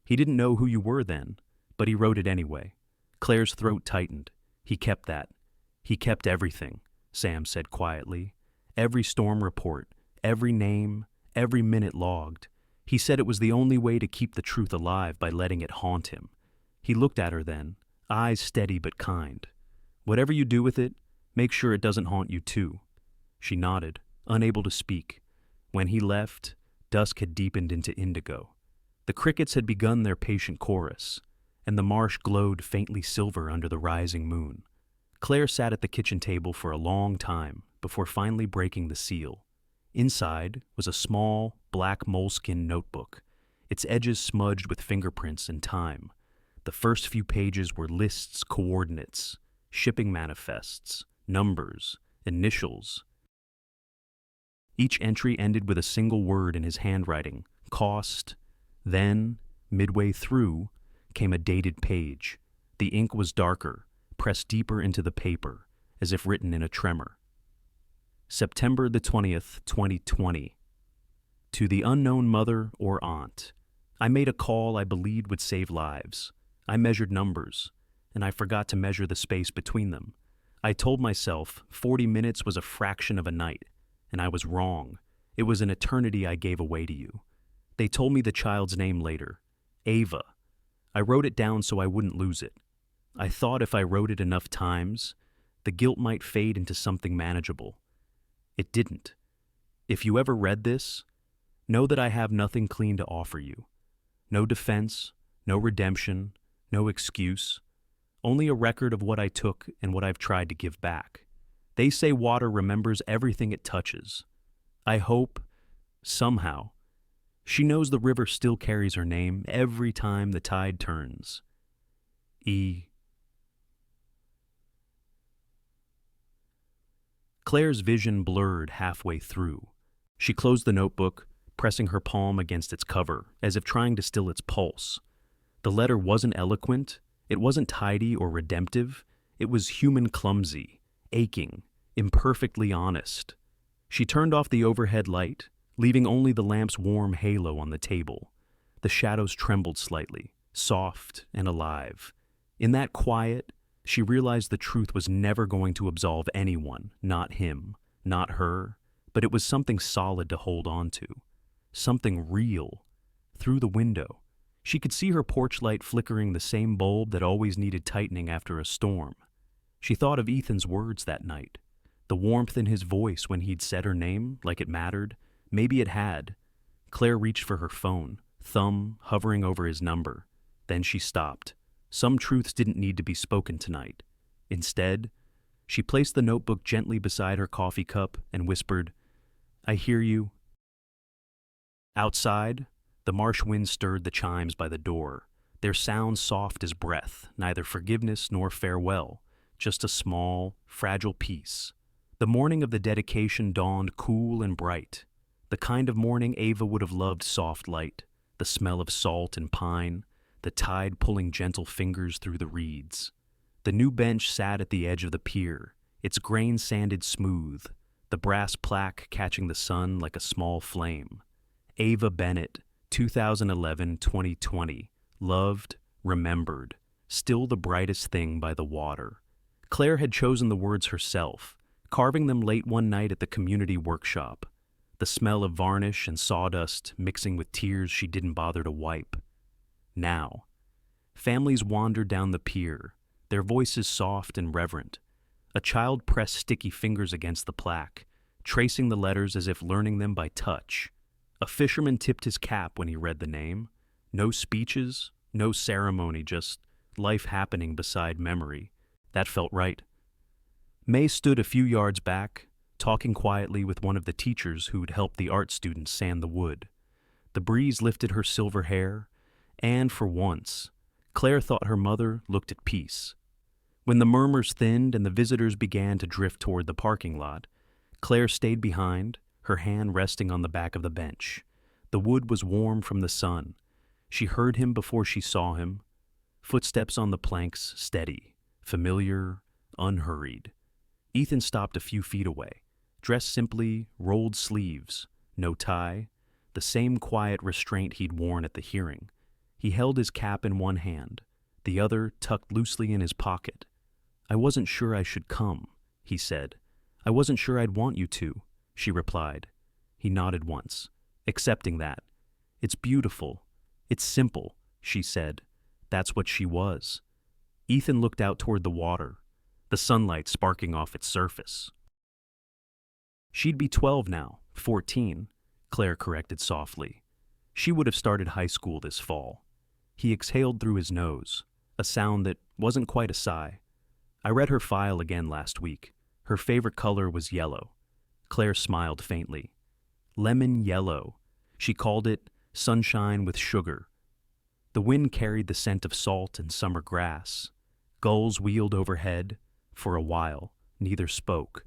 He didn't know who you were then, but he wrote it anyway. Claire's throat tightened. He kept that. He kept everything, Sam said quietly. Every storm report, every name, every minute logged. He said it was the only way to keep the truth alive by letting it haunt him. He looked at her then, eyes steady but kind. Whatever you do with it, make sure it doesn't haunt you too. She nodded, unable to speak. When he left, dusk had deepened into indigo. The crickets had begun their patient chorus, and the marsh glowed faintly silver under the rising moon. Claire sat at the kitchen table for a long time before finally breaking the seal. Inside was a small, black moleskin notebook, its edges smudged with fingerprints and time. The first few pages were lists, coordinates, shipping manifests, numbers, initials. Each entry ended with a single word in his handwriting, cost. Then, midway through, came a dated page. The ink was darker, pressed deeper into the paper, as if written in a tremor. September the 20th, 2020. To the unknown mother or aunt. I made a call I believed would save lives. I measured numbers, and I forgot to measure the space between them. I told myself 40 minutes was a fraction of a night, and I was wrong. It was an eternity I gave away to you. They told me the child's name later, Ava. I wrote it down so I wouldn't lose it. I thought if I wrote it enough times, the guilt might fade into something manageable. It didn't. If you ever read this, know that I have nothing clean to offer you. No defense, no redemption, no excuse. Only a record of what I took and what I've tried to give back. They say water remembers everything it touches. I hope, somehow, she knows the river still carries her name every time the tide turns. E. Claire's vision blurred halfway through. She closed the notebook, pressing her palm against its cover, as if trying to still its pulse. The letter wasn't eloquent, it wasn't tidy or redemptive, it was human clumsy, aching, imperfectly honest. She turned off the overhead light, leaving only the lamp's warm halo on the table. The shadows trembled slightly, soft and alive. In that quiet, She realized the truth was never going to absolve anyone, not him, not her, but it was something solid to hold on to. Something real. Through the window, she could see her porch light flickering the same bulb that always needed tightening after a storm. She thought of Ethan's words that night. The warmth in his voice when he'd said her name, like it mattered. Maybe it had. Claire reached for her phone, thumb hovering over his number. Then she stopped. Some truths didn't need to be spoken tonight. Instead, she placed the notebook gently beside her coffee cup and whispered, "I hear you." Outside, the marsh wind stirred the chimes by the door, their sound soft as breath, neither forgiveness nor farewell, just a small, fragile peace. The morning of the dedication dawned cool and bright, the kind of morning Ava would have loved. Soft light, the smell of salt and pine, the tide pulling gentle fingers through the reeds. The new bench sat at the edge of the pier, its grain sanded smooth, the brass plaque catching the sun like a small flame. Ava Bennett, 2011-2020, loved, remembered, still the brightest thing by the water. Claire had chosen the words herself, carving them late one night at the community workshop, the smell of varnish and sawdust mixing with tears she didn't bother to wipe. Now, families wandered down the pier, their voices soft and reverent. A child pressed sticky fingers against the plaque, tracing the letters as if learning them by touch. A fisherman tipped his cap when he read the name. No speeches, no ceremony, just life happening beside memory. That felt right. May stood a few yards back, talking quietly with one of the teachers who'd helped the art students sand the wood. The breeze lifted her silver hair, and for once, Claire thought her mother looked at peace. When the murmurs thinned and the visitors began to drift toward the parking lot, Claire stayed behind, her hand resting on the back of the bench. The wood was warm from the sun. She heard him before she saw him. Footsteps on the planks, steady, familiar, unhurried. Ethan stopped a few feet away, dressed simply, rolled sleeves, no tie, the same quiet restraint he'd worn at the hearing. He held his cap in one hand, the other tucked loosely in his pocket. "I wasn't sure I should come," he said. "I wasn't sure I'd want you to," she replied. He nodded once, accepting that. "It's beautiful. It's simple," she said. That's what she was. Ethan looked out toward the water, the sunlight sparking off its surface. "She'd be 12 now, 14, Claire corrected softly. She would have started high school this fall. He exhaled through his nose, a sound that wasn't quite a sigh. "I read her file again last week. Her favorite color was yellow." Claire smiled faintly. "Lemon yellow." She called it sunshine with sugar. The wind carried the scent of salt and summer grass. Gulls wheeled overhead. For a while, neither spoke.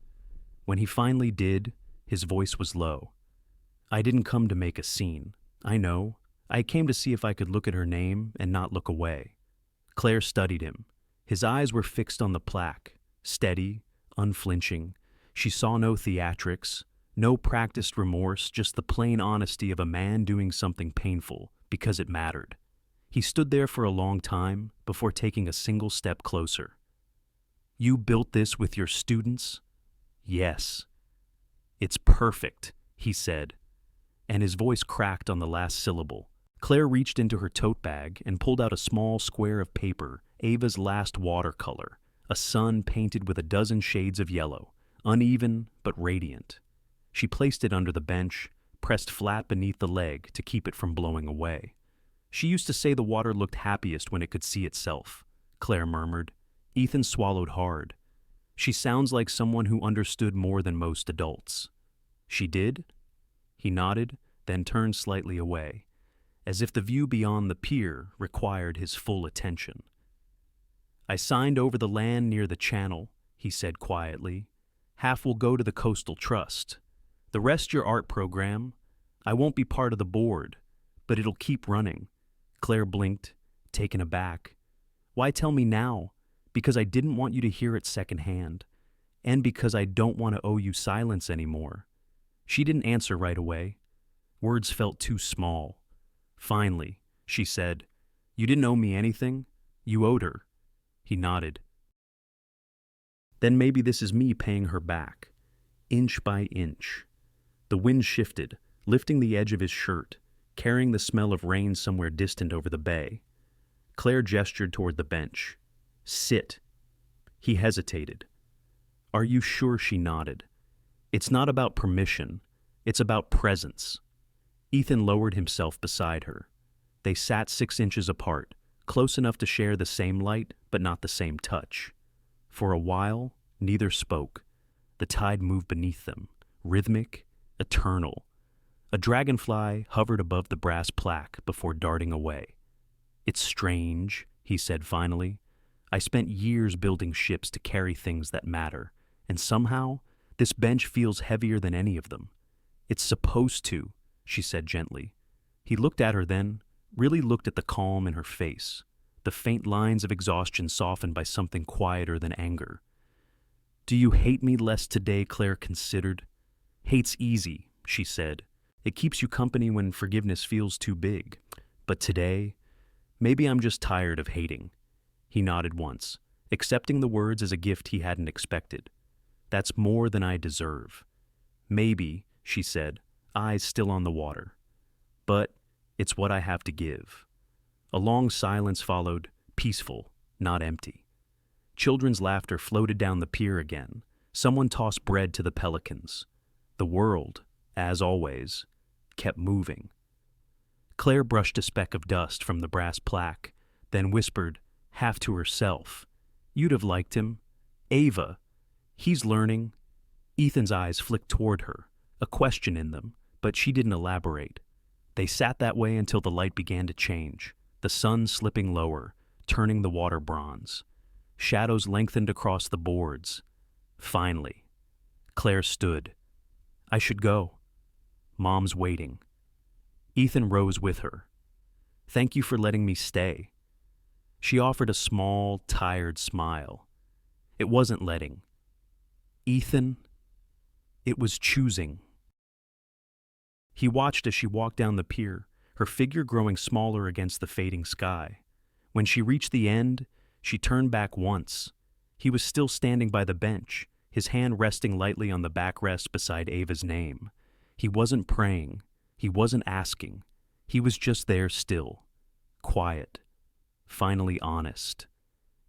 When he finally did, his voice was low. "I didn't come to make a scene. I know. I came to see if I could look at her name and not look away." Claire studied him. His eyes were fixed on the plaque, steady, unflinching. She saw no theatrics, no practiced remorse, just the plain honesty of a man doing something painful because it mattered. He stood there for a long time before taking a single step closer. "You built this with your students?" "Yes." "It's perfect," he said, and his voice cracked on the last syllable. Claire reached into her tote bag and pulled out a small square of paper, Ava's last watercolor, a sun painted with a dozen shades of yellow, uneven but radiant. She placed it under the bench, pressed flat beneath the leg to keep it from blowing away. "She used to say the water looked happiest when it could see itself," Claire murmured. Ethan swallowed hard. "She sounds like someone who understood more than most adults." "She did?" He nodded, then turned slightly away, as if the view beyond the pier required his full attention. "I signed over the land near the channel," he said quietly. "Half will go to the Coastal Trust. The rest your art program. I won't be part of the board, but it'll keep running." Claire blinked, taken aback. "Why tell me now? Because I didn't want you to hear it secondhand, and because I don't want to owe you silence anymore." She didn't answer right away. Words felt too small. Finally, she said, "You didn't owe me anything. You owed her." He nodded. Then maybe this is me paying her back, inch by inch. The wind shifted, lifting the edge of his shirt, carrying the smell of rain somewhere distant over the bay. Claire gestured toward the bench. Sit. He hesitated. Are you sure? She nodded. It's not about permission. It's about presence. Ethan lowered himself beside her. They sat 6 inches apart, close enough to share the same light, but not the same touch. For a while, neither spoke. The tide moved beneath them, rhythmic, eternal. A dragonfly hovered above the brass plaque before darting away. It's strange, he said finally. I spent years building ships to carry things that matter, and somehow, this bench feels heavier than any of them. It's supposed to, she said gently. He looked at her then, really looked at the calm in her face, the faint lines of exhaustion softened by something quieter than anger. Do you hate me less today? Claire considered. Hate's easy, she said. It keeps you company when forgiveness feels too big. But today, maybe I'm just tired of hating. He nodded once, accepting the words as a gift he hadn't expected. That's more than I deserve. Maybe, she said, eyes still on the water. But it's what I have to give. A long silence followed, peaceful, not empty. Children's laughter floated down the pier again. Someone tossed bread to the pelicans. The world, as always, kept moving. Claire brushed a speck of dust from the brass plaque, then whispered, half to herself, You'd have liked him. Ava. He's learning. Ethan's eyes flicked toward her, a question in them, but she didn't elaborate. They sat that way until the light began to change, the sun slipping lower, turning the water bronze. Shadows lengthened across the boards. Finally, Claire stood. I should go. Mom's waiting. Ethan rose with her. Thank you for letting me stay. She offered a small, tired smile. It wasn't letting. Ethan, it was choosing. He watched as she walked down the pier, her figure growing smaller against the fading sky. When she reached the end, she turned back once. He was still standing by the bench, his hand resting lightly on the backrest beside Ava's name. He wasn't praying. He wasn't asking. He was just there still, quiet, finally honest.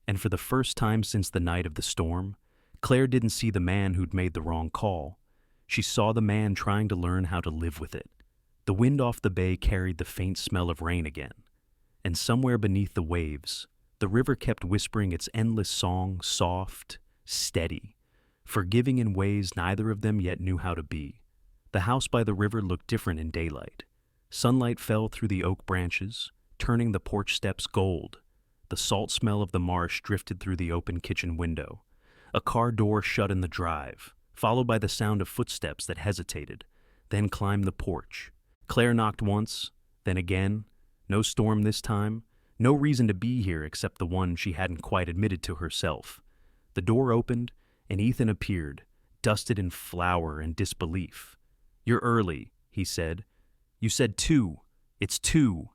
And for the first time since the night of the storm, Claire didn't see the man who'd made the wrong call. She saw the man trying to learn how to live with it. The wind off the bay carried the faint smell of rain again. And somewhere beneath the waves, the river kept whispering its endless song, soft, steady, forgiving in ways neither of them yet knew how to be. The house by the river looked different in daylight. Sunlight fell through the oak branches, turning the porch steps gold. The salt smell of the marsh drifted through the open kitchen window. A car door shut in the drive, followed by the sound of footsteps that hesitated, then climbed the porch. Claire knocked once, then again. No storm this time. No reason to be here except the one she hadn't quite admitted to herself. The door opened, and Ethan appeared, dusted in flour and disbelief. You're early, he said. You said 2. It's 2.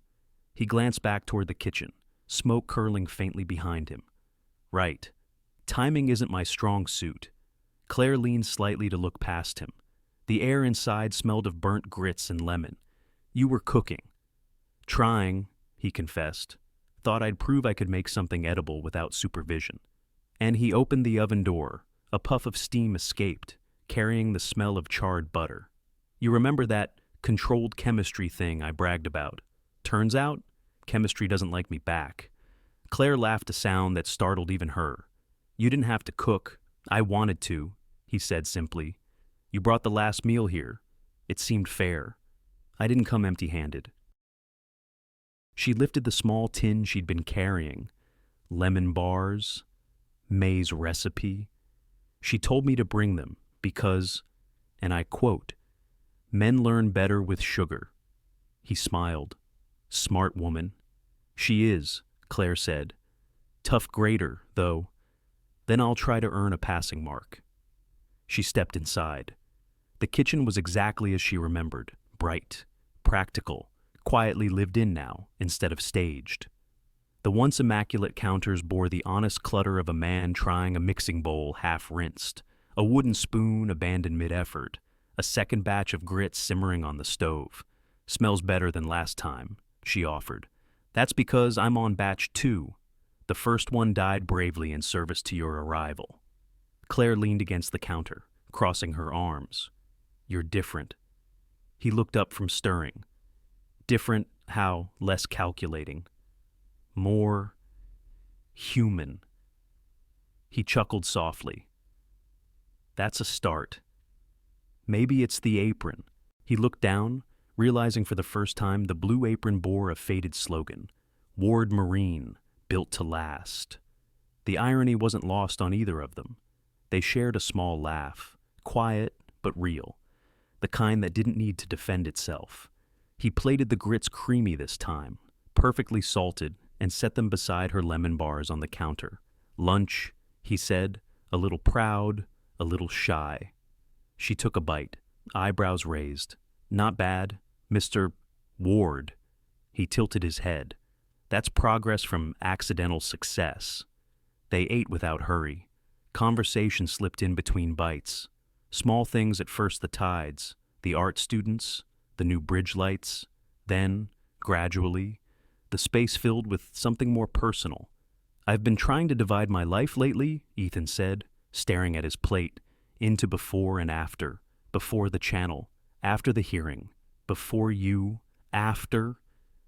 He glanced back toward the kitchen, smoke curling faintly behind him. Right. Timing isn't my strong suit. Claire leaned slightly to look past him. The air inside smelled of burnt grits and lemon. You were cooking. Trying, he confessed. Thought I'd prove I could make something edible without supervision. And he opened the oven door. A puff of steam escaped, carrying the smell of charred butter. You remember that controlled chemistry thing I bragged about? Turns out, chemistry doesn't like me back. Claire laughed a sound that startled even her. You didn't have to cook. I wanted to, he said simply. You brought the last meal here. It seemed fair. I didn't come empty-handed. She lifted the small tin she'd been carrying. Lemon bars, May's recipe. She told me to bring them because, and I quote, men learn better with sugar. He smiled. Smart woman. She is, Claire said. Tough grader, though. Then I'll try to earn a passing mark. She stepped inside. The kitchen was exactly as she remembered, bright, practical, quietly lived in now instead of staged. The once immaculate counters bore the honest clutter of a man trying a mixing bowl half-rinsed, a wooden spoon abandoned mid-effort, a second batch of grits simmering on the stove. "Smells better than last time," she offered. "That's because I'm on batch 2. The first one died bravely in service to your arrival." Claire leaned against the counter, crossing her arms. "You're different." He looked up from stirring. "Different how? Less calculating. More human." He chuckled softly. "That's a start. Maybe it's the apron." He looked down, realizing for the first time the blue apron bore a faded slogan: "Ward Marine, built to last." The irony wasn't lost on either of them. They shared a small laugh, quiet but real, the kind that didn't need to defend itself. He plated the grits creamy this time, perfectly salted, and set them beside her lemon bars on the counter. "Lunch," he said, a little proud, a little shy. She took a bite, eyebrows raised. "Not bad, Mr. Ward." He tilted his head. "That's progress from accidental success." They ate without hurry. Conversation slipped in between bites. Small things at first: the tides, the art students, the new bridge lights. Then, gradually, the space filled with something more personal. "I've been trying to divide my life lately," Ethan said, staring at his plate, into before and after, before the channel, after the hearing, before you, after.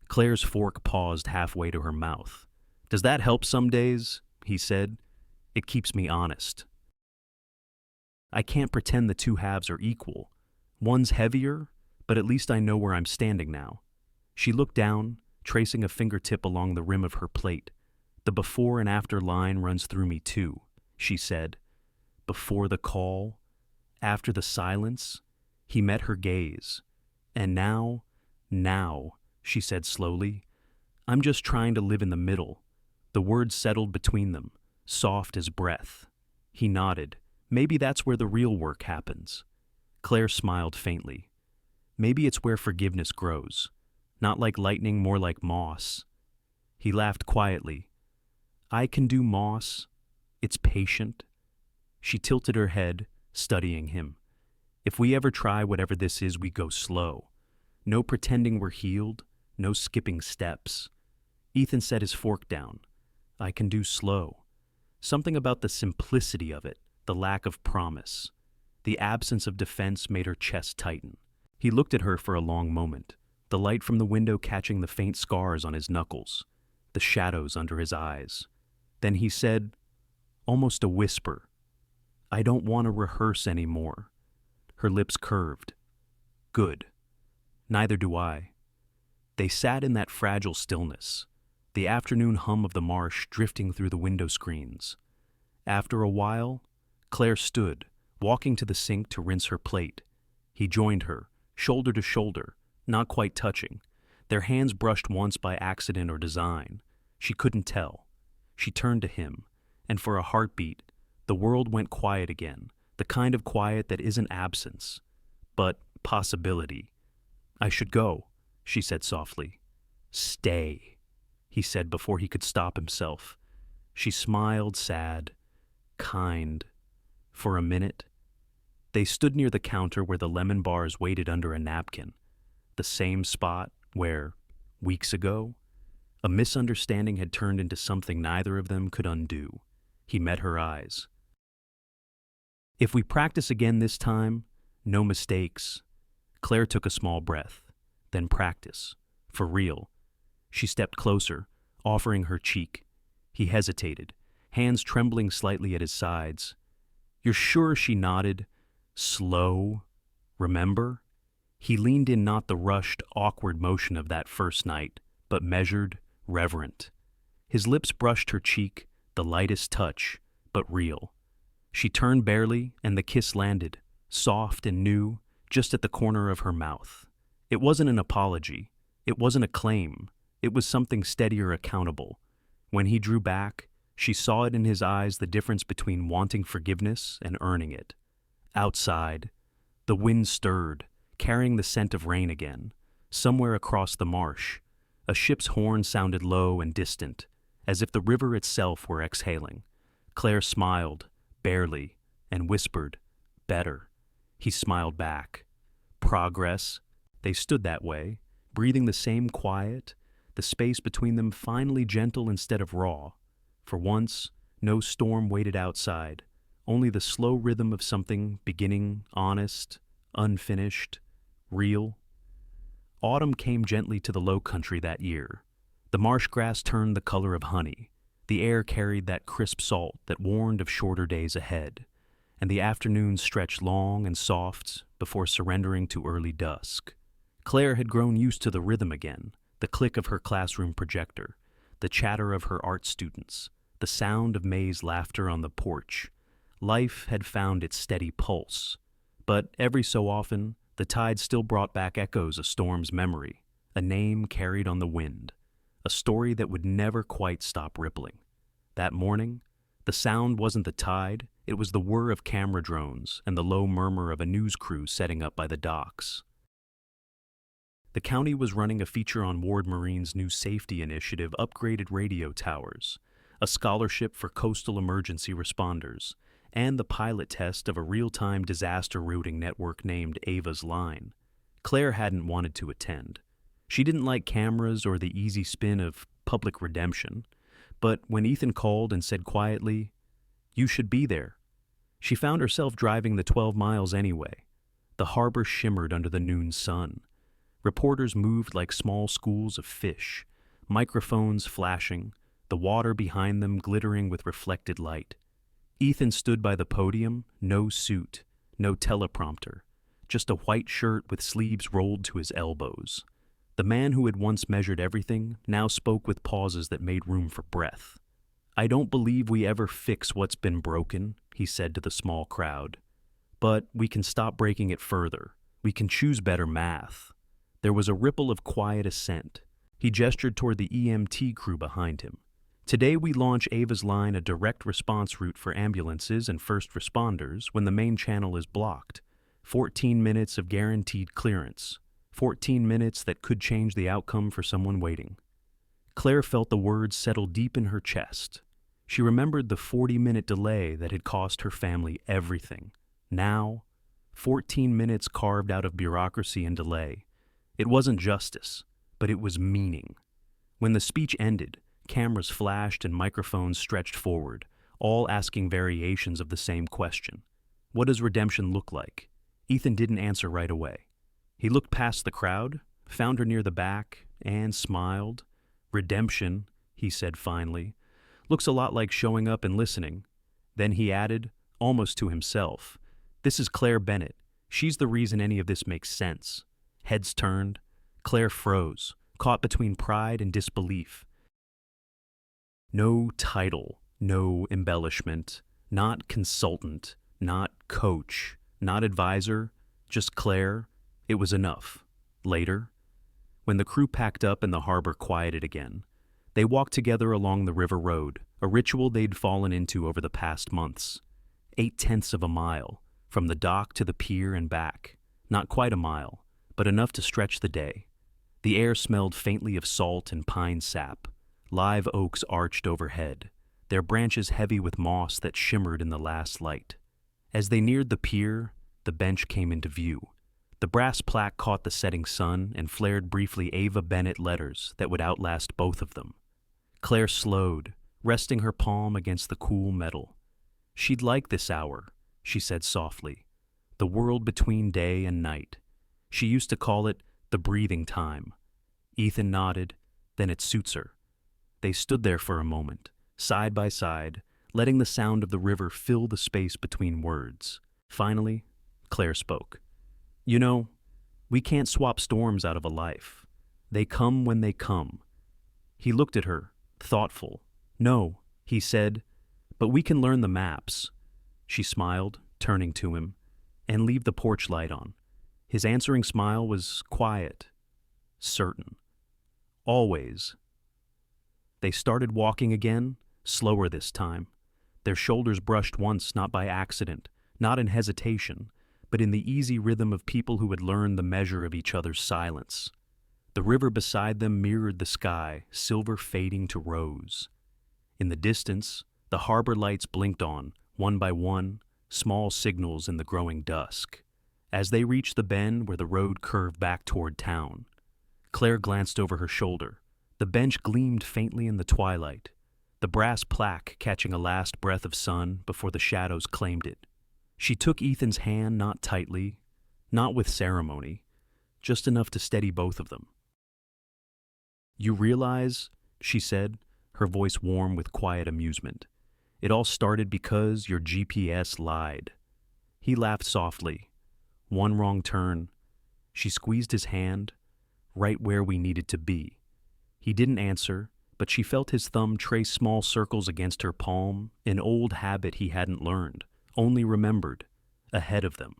Claire's fork paused halfway to her mouth. "Does that help some days?" he said. "It keeps me honest. I can't pretend the two halves are equal. One's heavier, but at least I know where I'm standing now." She looked down, tracing a fingertip along the rim of her plate. "The before and after line runs through me too," she said. "Before the call, after the silence." He met her gaze. "And now, she said slowly, "I'm just trying to live in the middle." The words settled between them, soft as breath. He nodded. "Maybe that's where the real work happens." Claire smiled faintly. "Maybe it's where forgiveness grows. Not like lightning, more like moss." He laughed quietly. "I can do moss. It's patient." She tilted her head, studying him. "If we ever try whatever this is, we go slow. No pretending we're healed, no skipping steps." Ethan set his fork down. "I can do slow." Something about the simplicity of it, the lack of promise, the absence of defense made her chest tighten. He looked at her for a long moment, the light from the window catching the faint scars on his knuckles, the shadows under his eyes. Then he said, almost a whisper, "I don't want to rehearse anymore." Her lips curved. "Good. Neither do I." They sat in that fragile stillness, the afternoon hum of the marsh drifting through the window screens. After a while, Claire stood, walking to the sink to rinse her plate. He joined her, shoulder to shoulder, not quite touching. Their hands brushed once by accident or design. She couldn't tell. She turned to him, and for a heartbeat, the world went quiet again, the kind of quiet that isn't absence, but possibility. "I should go," she said softly. "Stay," he said before he could stop himself. She smiled, sad, kind. For a minute, they stood near the counter where the lemon bars waited under a napkin, the same spot where, weeks ago, a misunderstanding had turned into something neither of them could undo. He met her eyes. "If we practice again this time, no mistakes." Claire took a small breath. "Then practice. For real." She stepped closer, offering her cheek. He hesitated, hands trembling slightly at his sides. "You're sure?" She nodded. "Slow. Remember?" He leaned in, not the rushed, awkward motion of that first night, but measured, reverent. His lips brushed her cheek, the lightest touch, but real. She turned barely, and the kiss landed, soft and new, just at the corner of her mouth. It wasn't an apology. It wasn't a claim. It was something steadier, accountable. When he drew back, she saw it in his eyes, the difference between wanting forgiveness and earning it. Outside, the wind stirred, carrying the scent of rain again. Somewhere across the marsh, a ship's horn sounded low and distant. as if the river itself were exhaling. Claire smiled, barely, and whispered, "Better." He smiled back. Progress. They stood that way, breathing the same quiet, the space between them finally gentle instead of raw. For once, no storm waited outside, only the slow rhythm of something beginning, honest, unfinished, real. Autumn came gently to the low country that year. The marsh grass turned the color of honey. The air carried that crisp salt that warned of shorter days ahead, and the afternoons stretched long and soft before surrendering to early dusk. Claire had grown used to the rhythm again, the click of her classroom projector, the chatter of her art students, the sound of May's laughter on the porch. Life had found its steady pulse, but every so often, the tide still brought back echoes of Storm's memory, a name carried on the wind, a story that would never quite stop rippling. That morning, the sound wasn't the tide, it was the whir of camera drones and the low murmur of a news crew setting up by the docks. The county was running a feature on Ward Marine's new safety initiative, Upgraded Radio Towers, a scholarship for coastal emergency responders, and the pilot test of a real-time disaster routing network named Ava's Line. Claire hadn't wanted to attend. She didn't like cameras or the easy spin of public redemption, but when Ethan called and said quietly, "You should be there," she found herself driving the 12 miles anyway. The harbor shimmered under the noon sun. Reporters moved like small schools of fish, microphones flashing, the water behind them glittering with reflected light. Ethan stood by the podium, no suit, no teleprompter, just a white shirt with sleeves rolled to his elbows. The man who had once measured everything now spoke with pauses that made room for breath. "I don't believe we ever fix what's been broken," he said to the small crowd. "But we can stop breaking it further. We can choose better math." There was a ripple of quiet assent. He gestured toward the EMT crew behind him. "Today we launch Ava's Line, a direct response route for ambulances and first responders when the main channel is blocked. 14 minutes of guaranteed clearance. 14 minutes that could change the outcome for someone waiting." Claire felt the words settle deep in her chest. She remembered the 40-minute delay that had cost her family everything. Now, 14 minutes carved out of bureaucracy and delay. It wasn't justice, but it was meaning. When the speech ended, cameras flashed and microphones stretched forward, all asking variations of the same question. What does redemption look like? Ethan didn't answer right away. He looked past the crowd, found her near the back, and smiled. "Redemption," he said finally, "looks a lot like showing up and listening." Then he added, almost to himself, "This is Claire Bennett. She's the reason any of this makes sense." Heads turned. Claire froze, caught between pride and disbelief. No title, no embellishment, not consultant, not coach, not advisor, just Claire. It was enough. Later, when the crew packed up and the harbor quieted again, they walked together along the river road, a ritual they'd fallen into over the past months. 8/10 of a mile, from the dock to the pier and back. Not quite a mile, but enough to stretch the day. The air smelled faintly of salt and pine sap. Live oaks arched overhead, their branches heavy with moss that shimmered in the last light. As they neared the pier, the bench came into view. The brass plaque caught the setting sun and flared briefly Ava Bennett letters that would outlast both of them. Claire slowed, resting her palm against the cool metal. She'd like this hour, she said softly, the world between day and night. She used to call it the breathing time. Ethan nodded, then "It suits her." They stood there for a moment, side by side, letting the sound of the river fill the space between words. Finally, Claire spoke. "You know, we can't swap storms out of a life. They come when they come." He looked at her, thoughtful. "No," he said, "but we can learn the maps." She smiled, turning to him, "and leave the porch light on." His answering smile was quiet, certain. "Always." They started walking again, slower this time. Their shoulders brushed once, not by accident, not in hesitation, but in the easy rhythm of people who had learned the measure of each other's silence. The river beside them mirrored the sky, silver fading to rose. In the distance, the harbor lights blinked on, one by one, small signals in the growing dusk. As they reached the bend where the road curved back toward town, Claire glanced over her shoulder. The bench gleamed faintly in the twilight, the brass plaque catching a last breath of sun before the shadows claimed it. She took Ethan's hand not tightly, not with ceremony, just enough to steady both of them. "You realize," she said, her voice warm with quiet amusement, "it all started because your GPS lied." He laughed softly. One wrong turn. She squeezed his hand, right where we needed to be. He didn't answer, but she felt his thumb trace small circles against her palm, an old habit he hadn't learned, only remembered, ahead of them.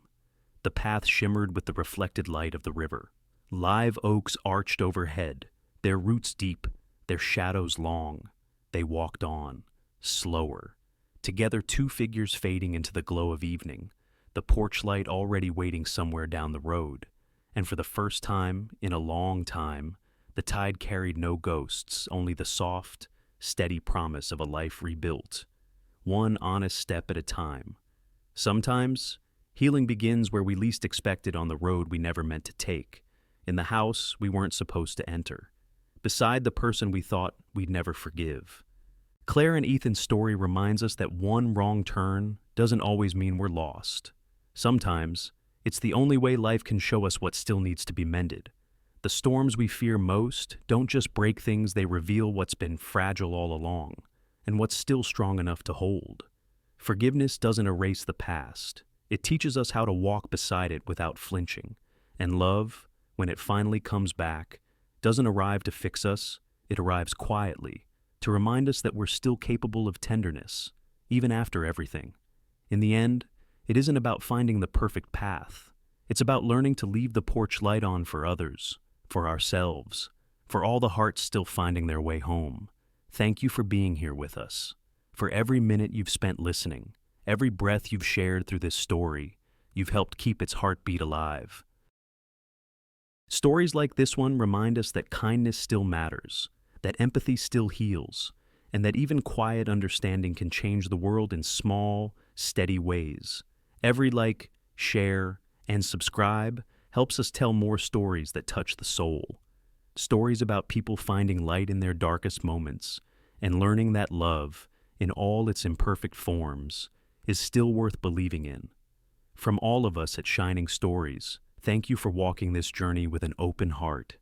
The path shimmered with the reflected light of the river. Live oaks arched overhead, their roots deep, their shadows long. They walked on, slower. Together, two figures fading into the glow of evening, the porch light already waiting somewhere down the road. And for the first time in a long time, the tide carried no ghosts, only the soft, steady promise of a life rebuilt, one honest step at a time. Sometimes, healing begins where we least expect it, on the road we never meant to take, in the house we weren't supposed to enter, beside the person we thought we'd never forgive. Claire and Ethan's story reminds us that one wrong turn doesn't always mean we're lost. Sometimes, it's the only way life can show us what still needs to be mended. The storms we fear most don't just break things, they reveal what's been fragile all along, and what's still strong enough to hold. Forgiveness doesn't erase the past. It teaches us how to walk beside it without flinching. And love, when it finally comes back, doesn't arrive to fix us, it arrives quietly, to remind us that we're still capable of tenderness, even after everything. In the end, it isn't about finding the perfect path. It's about learning to leave the porch light on for others, for ourselves, for all the hearts still finding their way home. Thank you for being here with us, for every minute you've spent listening, every breath you've shared through this story. You've helped keep its heartbeat alive. Stories like this one remind us that kindness still matters, that empathy still heals, and that even quiet understanding can change the world in small, steady ways. Every like, share, and subscribe helps us tell more stories that touch the soul. Stories about people finding light in their darkest moments and learning that love, in all its imperfect forms, is still worth believing in. From all of us at Shining Stories, thank you for walking this journey with an open heart